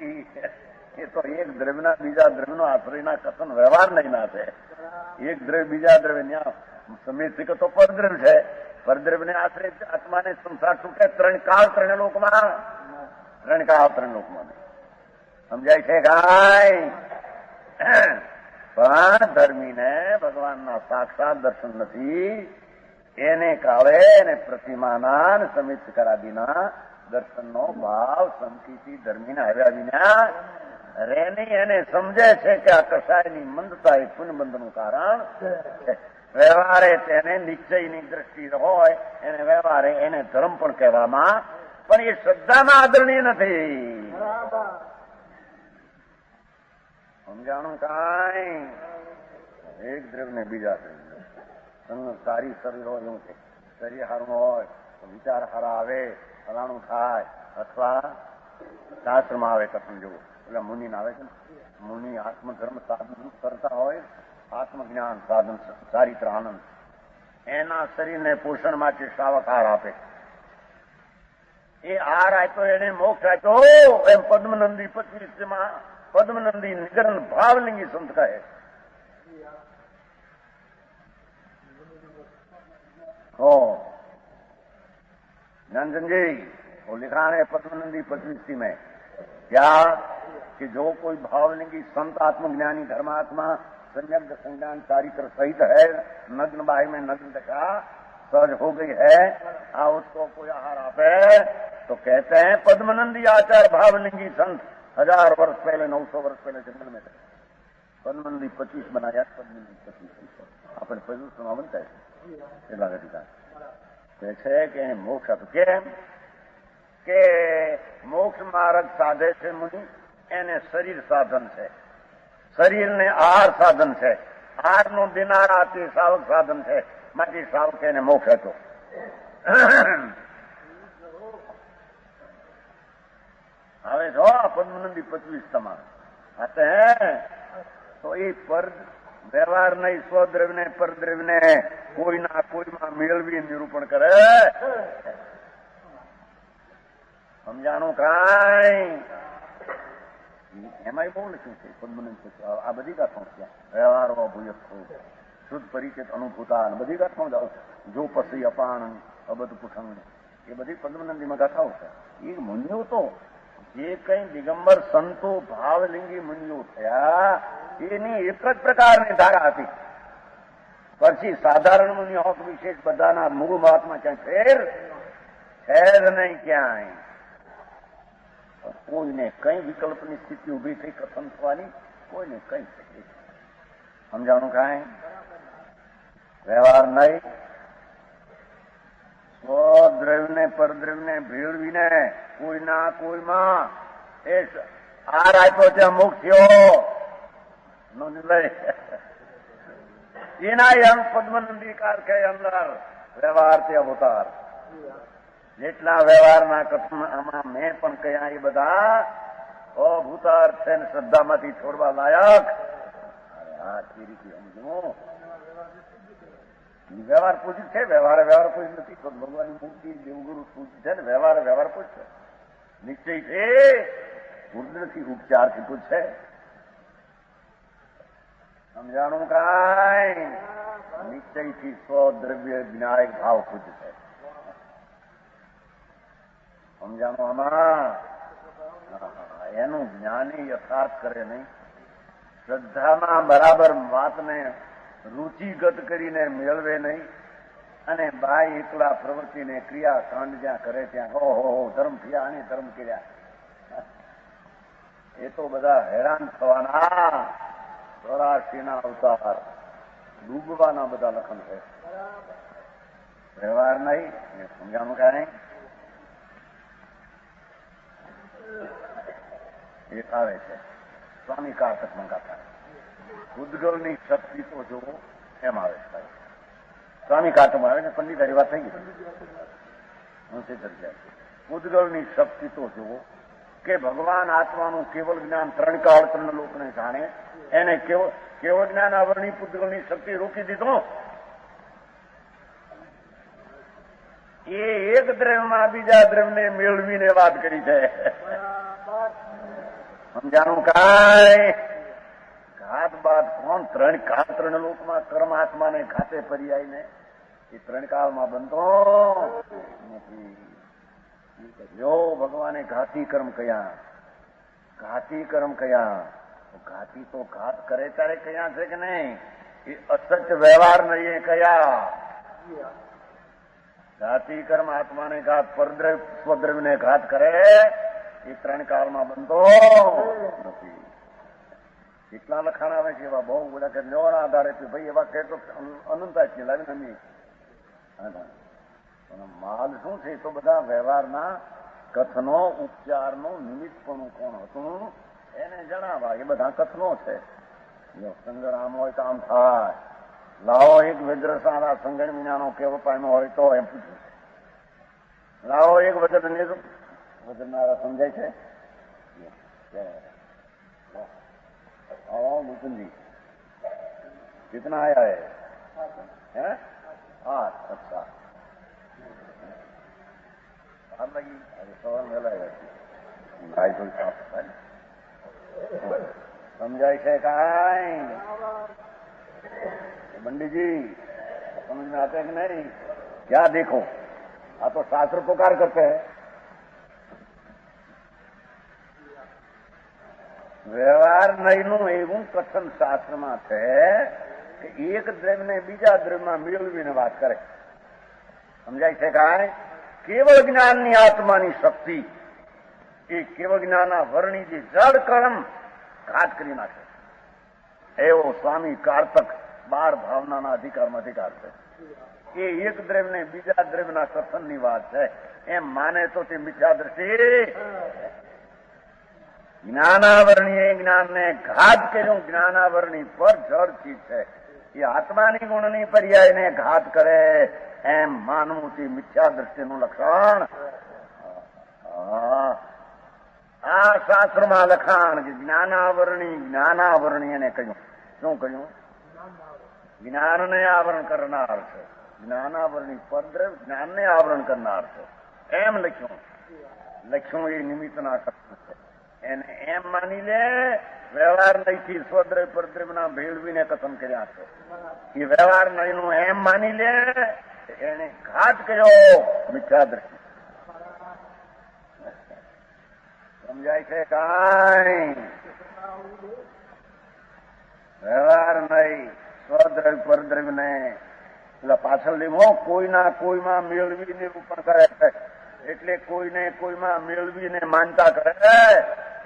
Speaker 2: એ તો એક દ્રવ્યના બીજા દ્રવ્યનો આશ્રયના કથન વ્યવહાર નહીં ના છે. એક દ્રવ્ય બીજા દ્રવ્ય ન્યા સમેત શિખર તો પરદ્રવ્ય છે. પરદ્રવ્યને આશ્રય આત્માને સંસાર છૂટે ત્રણ કાળ ત્રણ લોકમાં સમજાય છે કાંઈ? પણ ધર્મીને ભગવાનના સાક્ષાત દર્શન નથી. એને કાળે એને પ્રતિમાના સમિત કરાદીના દર્શનનો ભાવ સમકીથી ધર્મીને આવ્યા વિના રેની એને સમજે છે કે આ કસાયની મંદતા એ પુનબંધનું કારણ છે. વ્યવહારે તેને નિશ્ચયની દ્રષ્ટિ હોય એને વ્યવહારે એને ધર્મ પણ કહેવામાં, પણ એ શ્રદ્ધામાં આદરણીય નથી. સમજાણું કાંઈ? એક દ્રવ્ય ને બીજા દ્રવ્ય સારી શરીર હોય એવું છે. શરીર સારું હોય તો વિચાર સારા આવે, ફલાણું થાય. અથવા શાસ્ત્રમાં આવે કથન જેવું એટલે મુનિ આવે છે ને, મુનિ આત્મધર્મ સાધન કરતા હોય, આત્મજ્ઞાન સાધન ચારિત્ર આનંદ, એના શરીરને પોષણ માટે શ્રાવક આહાર આપે. એ આહાર આપ્યો એને મોક્ષ આપ્યો એમ પદ્મનંદી 25માં પદ્મનંદી નિગરણ ભાવલિંગી સંત કહે. ज्ञानचंद जी वो लिखा है पद्मनंदी 25 में क्या कि जो कोई भावलिंगी संत आत्मज्ञानी धर्मात्मा संयज्ञ संज्ञान चारित्र सहित है, नग्न बाही में नग्न दशा सहज हो गई है, उसको कोई आहार आपे तो कहते हैं पद्मनंदी आचार भावलिंगी संत 1000 वर्ष पहले 900 वर्ष पहले जंगल में थे. पद्मनंदी 25 बनाया. पद्मनंदी 25 अपने पहलू सुना बनता है છે કે મોક્ષ હતું. કેમ કે મોક્ષ માર્ગ સાધે છે મુનિ, એને શરીર સાધન છે, શરીરને આહાર સાધન છે, આહારનો દિનારા તે શ્રાવક સાધન છે. માટે શ્રાવક એને મોક્ષ હતો. હવે જો પદ્મનંદી 25 તમારું આતે તો એ પર વ્યવહાર નહીં, સ્વદ્રવ્યને પરદ્રવ્યને કોઈના કોઈમાં મેળવી નિરૂપણ કરે. સમજાણું કાંઈ? એમાંય બહુ લખ્યું છે પદ્મનંદી. આ બધી ગાથાઓ છે. વ્યવહારો ભૂયક શુદ્ધ પરિચિત અનુભૂતા બધી ગાથાઓ જાઓ. જો પસી અપાણ અબધ પુઠંગ એ બધી પદ્મનંદીમાં ગાથાઓ છે. એ મુનિઓ તો જે કઈ દિગંબર સંતો ભાવલિંગી મુનિઓ થયા એની એક જ પ્રકારની ધારા હતી. પછી સાધારણ મુનિઓ હોત વિશેષ બધાના મૂળ મહાત્મા ક્યાંય ફેર છે જ નહીં ક્યાંય. કોઈને કઈ વિકલ્પની સ્થિતિ ઉભી થઈ કથન થવાની, કોઈને કઈ થઈ. સમજાણું કાંઈ? વ્યવહાર નહીં, સ્વદ્રવ્યને પરદ્રવ્યને ભેળવીને કોઈના કોઈમાં એ આર આપ્યો ત્યાં મોક્ષ થયો એના અંગ પદ્મનંદી કાર કે અંદર વ્યવહાર તે અવતાર. જેટલા વ્યવહારના કથન આમાં મેં પણ કહ્યા એ બધા અભૂતાર છે ને શ્રદ્ધામાંથી છોડવા લાયક. હા કેરી સમજો વ્યવહાર પૂજિત છે. વ્યવહાર પૂજિત નથી. ભગવાનની મૂર્તિ દેવગુરુ પૂજિત છે ને વ્યવહાર પૂજ છે. નિશ્ચય છે પૂજ નથી, ઉપચારથી પૂછશે. સમજાણું કાંઈ? નિશ્ચયથી સ્વદ્રવ્ય વિનાયક ભાવ પૂજ છે. સમજાણું આમાં? એનું જ્ઞાની યથાર્થ કરે નહીં. શ્રદ્ધામાં બરાબર વાતને રુચિગત કરીને મેળવે નહીં અને બાય એકલા પ્રવૃત્તિને ક્રિયા કાંડ જ્યાં કરે ત્યાં ઓહો ધર્મ થયા અને ધર્મ કર્યા. એ તો બધા હેરાન થવાના 84ના અવતાર ડૂબવાના બધા લખન છે. વ્યવહાર નહીં. સમજાણું કાંઈ? એક આવે છે સ્વામી કારતક મંગાતા, ઉદ્ગલની શક્તિ તો જુઓ, એમ આવે છે. સ્વામી કારતકમાં આવે ને પંડિત હરી વાત થઈ ગઈ. ઉદ્ગલની શક્તિ તો જુઓ કે ભગવાન આત્માનું કેવલ જ્ઞાન ત્રણ કાળ ત્રણ લોકને જાણે, એને કેવળ જ્ઞાન આવરણી ઉદ્ગલની શક્તિ રોકી દીધો. એ એક દ્રવ્યમાં બીજા દ્રવ્યને મેળવીને વાત કરી છે. સમજાણું કાંઈ? ઘાત બાદ કોણ? ત્રણ કાળ ત્રણ લોકમાં કર્મ આત્માને ઘાતે પર્યાયને એ ત્રણ કાળમાં બનતો નથી. જો ભગવાને ઘાતી કર્મ કયા, ઘાતી કર્મ કયા, ઘાતી તો ઘાત કરે ત્યારે કયા છે કે નહીં? એ અસત્ય વ્યવહાર નહીં કયા. ઘાતી કર્મ આત્માને ઘાત, પરદ્રવ્ય સ્વદ્રવ્યને ઘાત કરે એ ત્રણ કાળમાં બનતો નથી. કેટલા લખાણ આવે છે એવા બહુ બધા કે લેવાના આધારે ભાઈ એવા કહે તો અનંતા છે લાવીને માલ શું છે? તો બધા વ્યવહારના કથનો ઉપચારનો નિમિત્તપણું કોણ હતું એને જણાવવા, એ બધા કથનો છે. સંગર આમ હોય તો આમ થાય, લાવો એક વજ્રસારા સંગણ વિનાનો કેવો પામ્યો હોય તો એમ પૂછ્યું છે. લાવો એક વજ્રનારા સમજાય છે? मुकुंद जी कितना आया है? 8. अच्छा लगी अरे सवाल मिला भाई कोई साफ समझाई है काई पंडित जी? समझ में आते हैं कि नहीं? क्या देखो, आप तो शास्त्र पुकार करते हैं. વ્યવહાર નહીંનું એવું કથન શાસ્ત્રમાં છે કે એક દ્રવ્યને બીજા દ્રવ્યમાં મેળવીને વાત કરે. સમજાય છે કાંઈ? કેવળ જ્ઞાનની આત્માની શક્તિ એ કેવળ જ્ઞાનના વર્ણી જે જડ કર્મ ઘાત કરી નાખે એવો સ્વામી કારતક 12 ભાવનાના અધિકારમાં અધિકાર છે. એ એક દ્રવ્યને બીજા દ્રવ્યના કથનની વાત છે એમ માને તો તે મિથ્યા દ્રષ્ટિ. જ્ઞાનાવરણીએ જ્ઞાનને ઘાત કર્યું, જ્ઞાનાવરણી પર જળ ચીજ છે એ આત્માની ગુણની પર્યાયને ઘાત કરે એમ માનવું તે મિથ્યા દ્રષ્ટિનું લક્ષણ. આ શાસ્ત્રમાં લખાણ કે જ્ઞાનાવરણી એને કહ્યું. શું કહ્યું? જ્ઞાનને આવરણ કરનાર છે. જ્ઞાનાવરણી પરદ્રવ્ય જ્ઞાનને આવરણ કરનાર છે એમ લખ્યું. લખ્યું એ નિમિત્તના કથન છે. એને એમ માની લે વ્યવહાર નહીંથી સ્વદ્રવ્ય પરદ્રવ્યના ભેળવીને કથન કર્યા છે. એ વ્યવહાર નહીંનું એમ માની લે એને ઘાત કર્યો મિથ્યા દ્રષ્ટિ. સમજાય છે કાંઈ? વ્યવહાર નહીં સ્વદ્રવ્ય પરદ્રવ્યને એટલે પાછળ લીધો કોઈના કોઈમાં મેળવી નિરૂપણ કરે છે એટલે કોઈને કોઈમાં મેળવીને માનતા કરે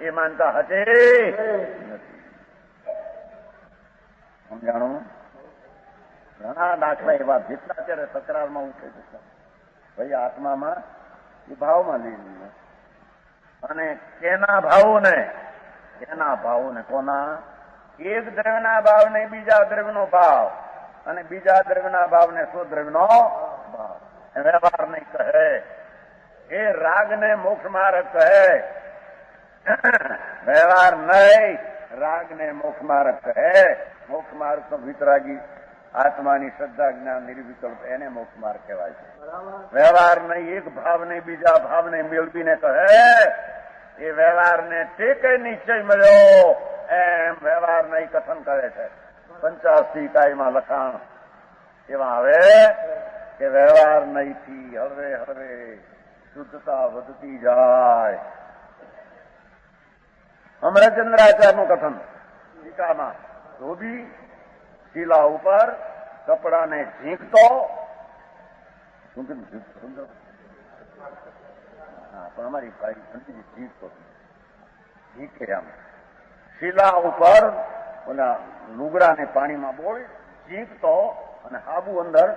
Speaker 2: એ માનતા હતી નથી. સમજાણું? ઘણા દાખલા એવા જેટલા અત્યારે તકરારમાં ઉઠે છે ભાઈ આત્મામાં એ ભાવમાં લઈ લીધો અને કેના ભાવોને કોના? એક દ્રવ્યના ભાવને બીજા દ્રવ્યનો ભાવ અને બીજા દ્રવ્યના ભાવને સ્વદ્રવ્યનો ભાવ વ્યવહાર નહીં કહે. એ રાગને મોક્ષ માર્ગ કહે. વ્યવહાર નહીં રાગને મોક્ષ માર્ગ કહે. મોક્ષ માર્ગ તો વિતરાગી આત્માની શ્રદ્ધા જ્ઞાન નિર્વિકલ્પ એને મોક્ષ માર્ગ કહેવાય છે. વ્યવહાર નહીં એક ભાવને બીજા ભાવને મેળવીને કહે એ વ્યવહારને ટેકે નિશ્ચય મળ્યો એમ વ્યવહાર નહીં કથન કરે છે. 85 ઇકાઈમાં લખાણ એવા આવે કે વ્યવહાર નહીંથી હળવે હળવે શુદ્ધતા વધતી જાય. અમરચંદ્રાચાર્યનું કથન ટીકામાં ધોબી શીલા ઉપર કપડાને ઝીંકતો સુંદર પણ અમારી ભાઈ ઝીંકતો ઝીંકે આમ શીલા ઉપર ઓલા લુગડાને પાણીમાં બોળી ઝીંકતો અને હાબુ અંદર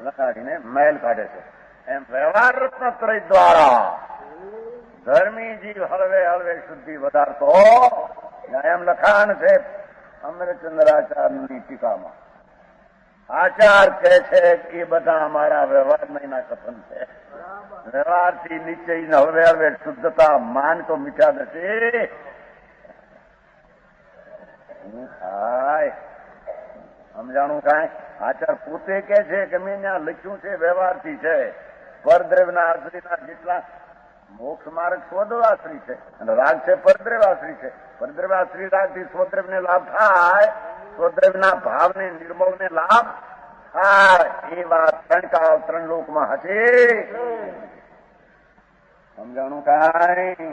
Speaker 2: લગાડીને મેલ કાઢે છે. એમ વ્યવહાર રત્નત્રય દ્વારા ધર્મી જીવ હળવે હળવે શુદ્ધિ વધારતો એમ લખાણ છે અમરચંદ્રાચાર્યની ટીકામાં. આચાર કહે છે કે એ બધા અમારા વ્યવહારના કથન છે. વ્યવહારથી નીચે હળવે હળવે શુદ્ધતા માન તો મીઠા નથી થાય. સમજાણું કાંઈ? આચાર પોતે કે છે કે મેં ત્યાં લખ્યું છે વ્યવહારથી છે. પરદ્રવ્યના આશ્રિતના જેટલા મોક્ષ માર્ગ સ્વદ્રવાશ્રી છે અને રાગ છે પરદ્રવ્યાશ્રી છે. પરદ્રવ્યાશ્રી રાગથી સ્વદ્રવ્યને લાભ થાય, સ્વદ્રવ્યના ભાવને નિર્મળને લાભ થાય. એ વાત ત્રણ કાળ ત્રણ લોકમાં હશે. સમજાણું કાંઈ?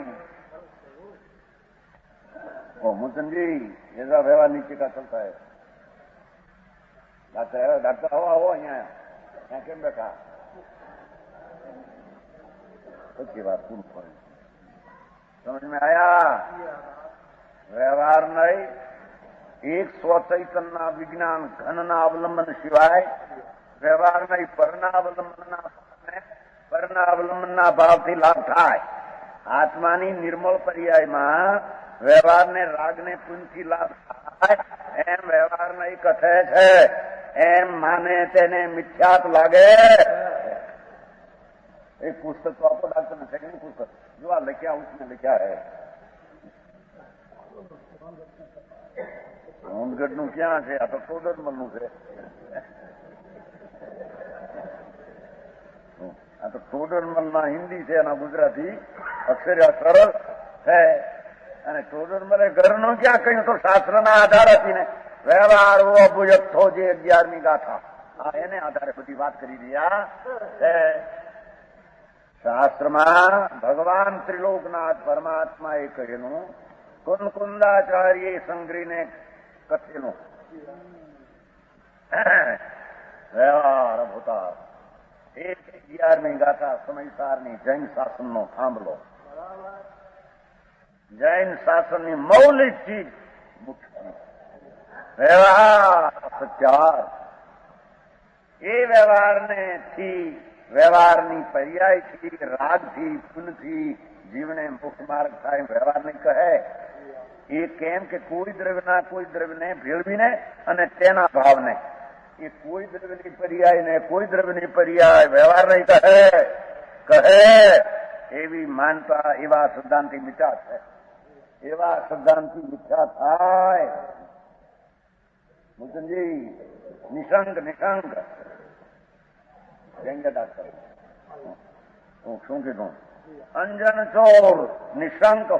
Speaker 2: मुचंदी ऐसा व्यवहार नीचे का चलता है. डॉक्टर आओ यहाँ केम बैठा अच्छी बात पूर्ण पड़ी. समझ में आया? व्यवहार नहीं, एक स्व चैतन्य विज्ञान घन अवलंबन सिवाय व्यवहार नहीं. પરનાવલંબનના ભાવથી લાભ થાય. આત્માની નિર્મળ પર્યાયમાં વ્યવહારને રાગને પુનથી લાભ થાય એમ વ્યવહાર નહીં કથે છે. એમ માને તેને મિથ્યાત લાગે. એક પુસ્તક તો આપો ડાક્ટર ને સેકન્ડ પુસ્તક જો આ લખ્યા उसने લખ્યા હે. હોમગઢ નું ક્યાં છે? આ તો ટોડરમલ નું છે. આ તો ટોડરમલ ના હિન્દી છે અને ગુજરાતી અક્ષર સરળ છે. અને ટોડરમલે ઘરનું ક્યાં કહ્યું તો શાસ્ત્રના આધાર હતી ને. વ્યવહાર વો બુજથો જે 11મી ગાથા એને આધારે બધી વાત કરી રહ્યા છે. શાસ્ત્રમાં ભગવાન ત્રિલોકનાથ પરમાત્મા એ કહેલું, કુંદાચાર્ય સંગ્રહીને કથેલું વ્યવહાર ભૂતા. 11મી ગાથા સમયસારની જૈન શાસનનો થાંભલો. જૈન શાસનની મૌલિક ચીજ મુખ્ય વ્યવહાર સત્યાર. એ વ્યવહારની પર્યાયથી રાગથી પુનથી જીવને મુક્ત માર્ગ થાય વ્યવહારને કહે. એ કેમ કે કોઈ દ્રવ્યના કોઈ દ્રવ્યને ભેળવીને અને તેના ભાવને એ કોઈ દ્રવ્યની પર્યાય ને કોઈ દ્રવ્યની પર્યાય વ્યવહાર નહીં કહે એવી માનતા એવા સિદ્ધાંતિ મિથ્યા છે. એવા સિદ્ધાંતિ મિથ્યા થાય. મુકુંદજી નિશંક કેંગે ડાક્ટર હું શું કીધું? અંજન ચોર નિશંક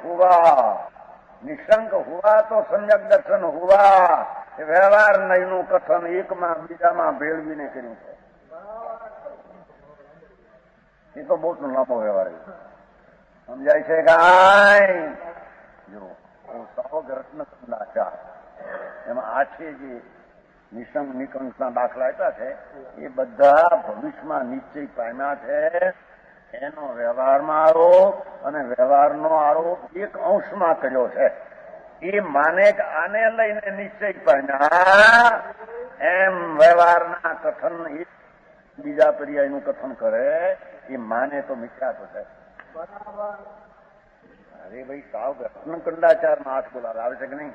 Speaker 2: હુआ તો સમ્યક દર્શન હુआ. વ્યવહાર નહીંનું કથન એકમાં બીજામાં ભેળવીને કર્યું છે. એ તો બહુ લાંબો વ્યવહાર સમજાય છે કાંઈ? જો સહજ રત્નકંડાચાર એમાં આછે જે નિશંક નિકંકના દાખલા આપ્યા છે એ બધા ભવિષ્યમાં નિશ્ચય પામ્યા છે. એનો વ્યવહારમાં આરોપ અને વ્યવહારનો આરોપ એક અંશમાં કર્યો છે. એ માને કે આને લઈને નિશ્ચય પામ્યા એમ વ્યવહારના કથન બીજા પર્યાયનું કથન કરે એ માને તો મિથ્યા છે. અરે ભાઈ સાવ રત્નકંડાચારમાં હાથ બોલાવે આવે છે કે નહીં?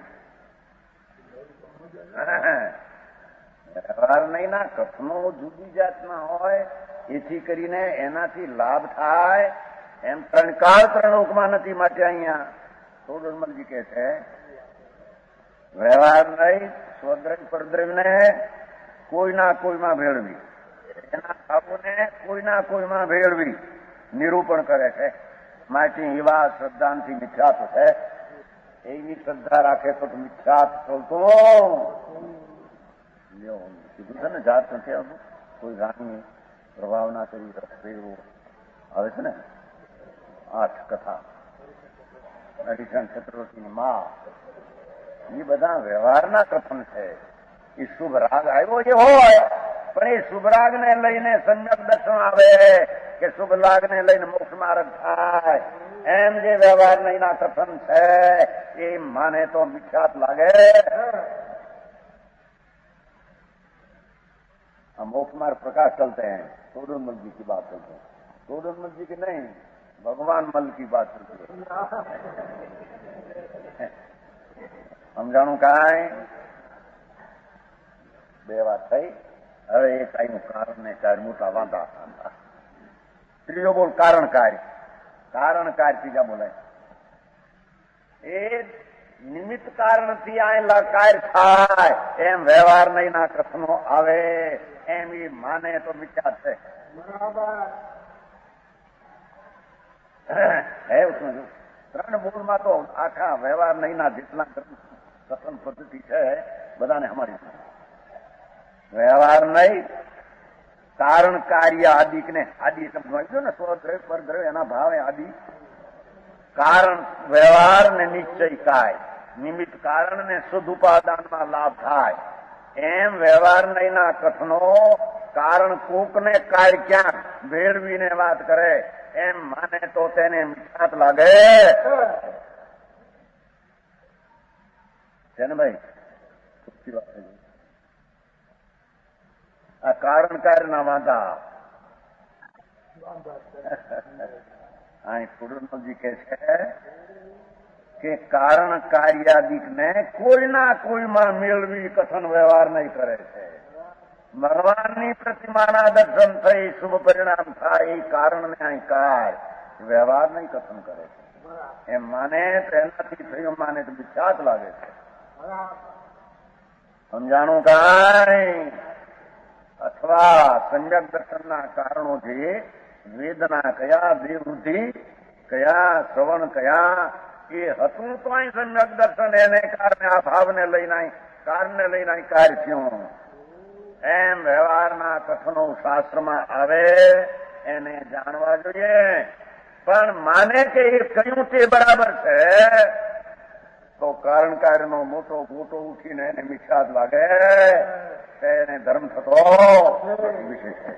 Speaker 2: વ્યવહાર નહીં ના કથનો જુદી જાતના હોય એથી કરીને એનાથી લાભ થાય એમ ત્રણ કાળ ત્રણ લોકમાં નથી. માટે અહીંયા સોડરમલજી કહે છે વ્યવહાર નહીં સ્વદ્રવ્ય પરદ્રવ્યને કોઈના કોઈમાં ભેળવી, એના ભાવોને કોઈના કોઈમાં ભેળવી નિરૂપણ કરે છે. માટે એવા શ્રદ્ધાંતિ મિથ્યાત્વ છે. એવી શ્રદ્ધા રાખે તો મિથ્યાત્વ ચાલતો કીધું છે ને જાત નથી આવતું. કોઈ રાણી પ્રભાવના કરી રસ ફેરવો આવે છે ને 8 કથા હરિચંદ ચક્રવર્તીની મા. એ બધા વ્યવહારના કથન છે. એ શુભ રાગ આવ્યો જે હોય પણ એ શુભ રાગને લઈને સમ્યક દર્શન આવે કે શુભ રાગને લઈને મોક્ષ માર્ગ થાય એમ જે વ્યવહાર નહીંના કથન છે એ માને તો મિથ્યાત લાગે. मोक्ष मार्ग प्रकाश चलते हैं. सोडनमल जी की बात करते हैं. सोडनमल जी की नहीं, ભગવાન મલ કી વાત સમજાણું કાંઈ? બે વાત થઈ. હવે એ કાંઈનું કારણ ને કાર્ય મોટા વાંધા. ત્રીજો બોલ કારણ કાર્ય. કારણ કાર્ય ત્રીજા બોલાય. એ નિમિત્ત કારણથી આયેલા કાર્ય થાય એમ વ્યવહાર નહીં ના કથનો આવે એમ એ માને તો વિચાર છે. ત્રણ મૂળમાં તો આખા વ્યવહાર નહીં ના જેટલા કથન પદ્ધતિ છે બધાને અમારી વ્યવહાર નહીં કારણ કાર્ય આદિક ને આદિ સમજો ને સ્વદ્રવ્ય પરદ્રવ્ય એના ભાવે આદિ કારણ વ્યવહાર ને નિશ્ચય કાય નિમિત્ત કારણ ને શુદ્ધ ઉપાદાનમાં લાભ થાય એમ વ્યવહાર નહીંના કથનો કારણ કોક ને કાર્ય ક્યાંક ભેળવીને વાત કરે એમ માને તો તેને મીઠાત લાગે છે ને ભાઈ? આ કારણ કાર્યના વાંધા અહીં પૂર્ણજી કહે છે કે કારણ કાર્યાદિક ને કોઈના કોઈમાં મેળવી કથન વ્યવહાર નહીં કરે છે. ભગવાનની પ્રતિમાના દર્શન થઈ શુભ પરિણામ થાય એ કારણને અહીં કાર્ય વ્યવહાર નહીં કથન કરે છે એમ માને તો એનાથી થયું માને તો વિખ્યાત લાગે છે. સમજાણું કાંઈ? અથવા સમ્યક દર્શનના કારણો છે વેદના કયા, દેવવૃદ્ધિ કયા, શ્રવણ કયા, એ હતું તો અહીં સમ્યક દર્શન એને કારણે આ ભાવને લઈને કારણને લઈને કાર્ય થયું એમ વ્યવહારના કથનો શાસ્ત્રમાં આવે એને જાણવા જોઈએ. પણ માને કે એ કહ્યું તે બરાબર છે તો કારણ કાર્યનો મોટો ગોટો ઉઠીને એને મિથ્યાત લાગે એને ધર્મ થતો વિશેષ છે.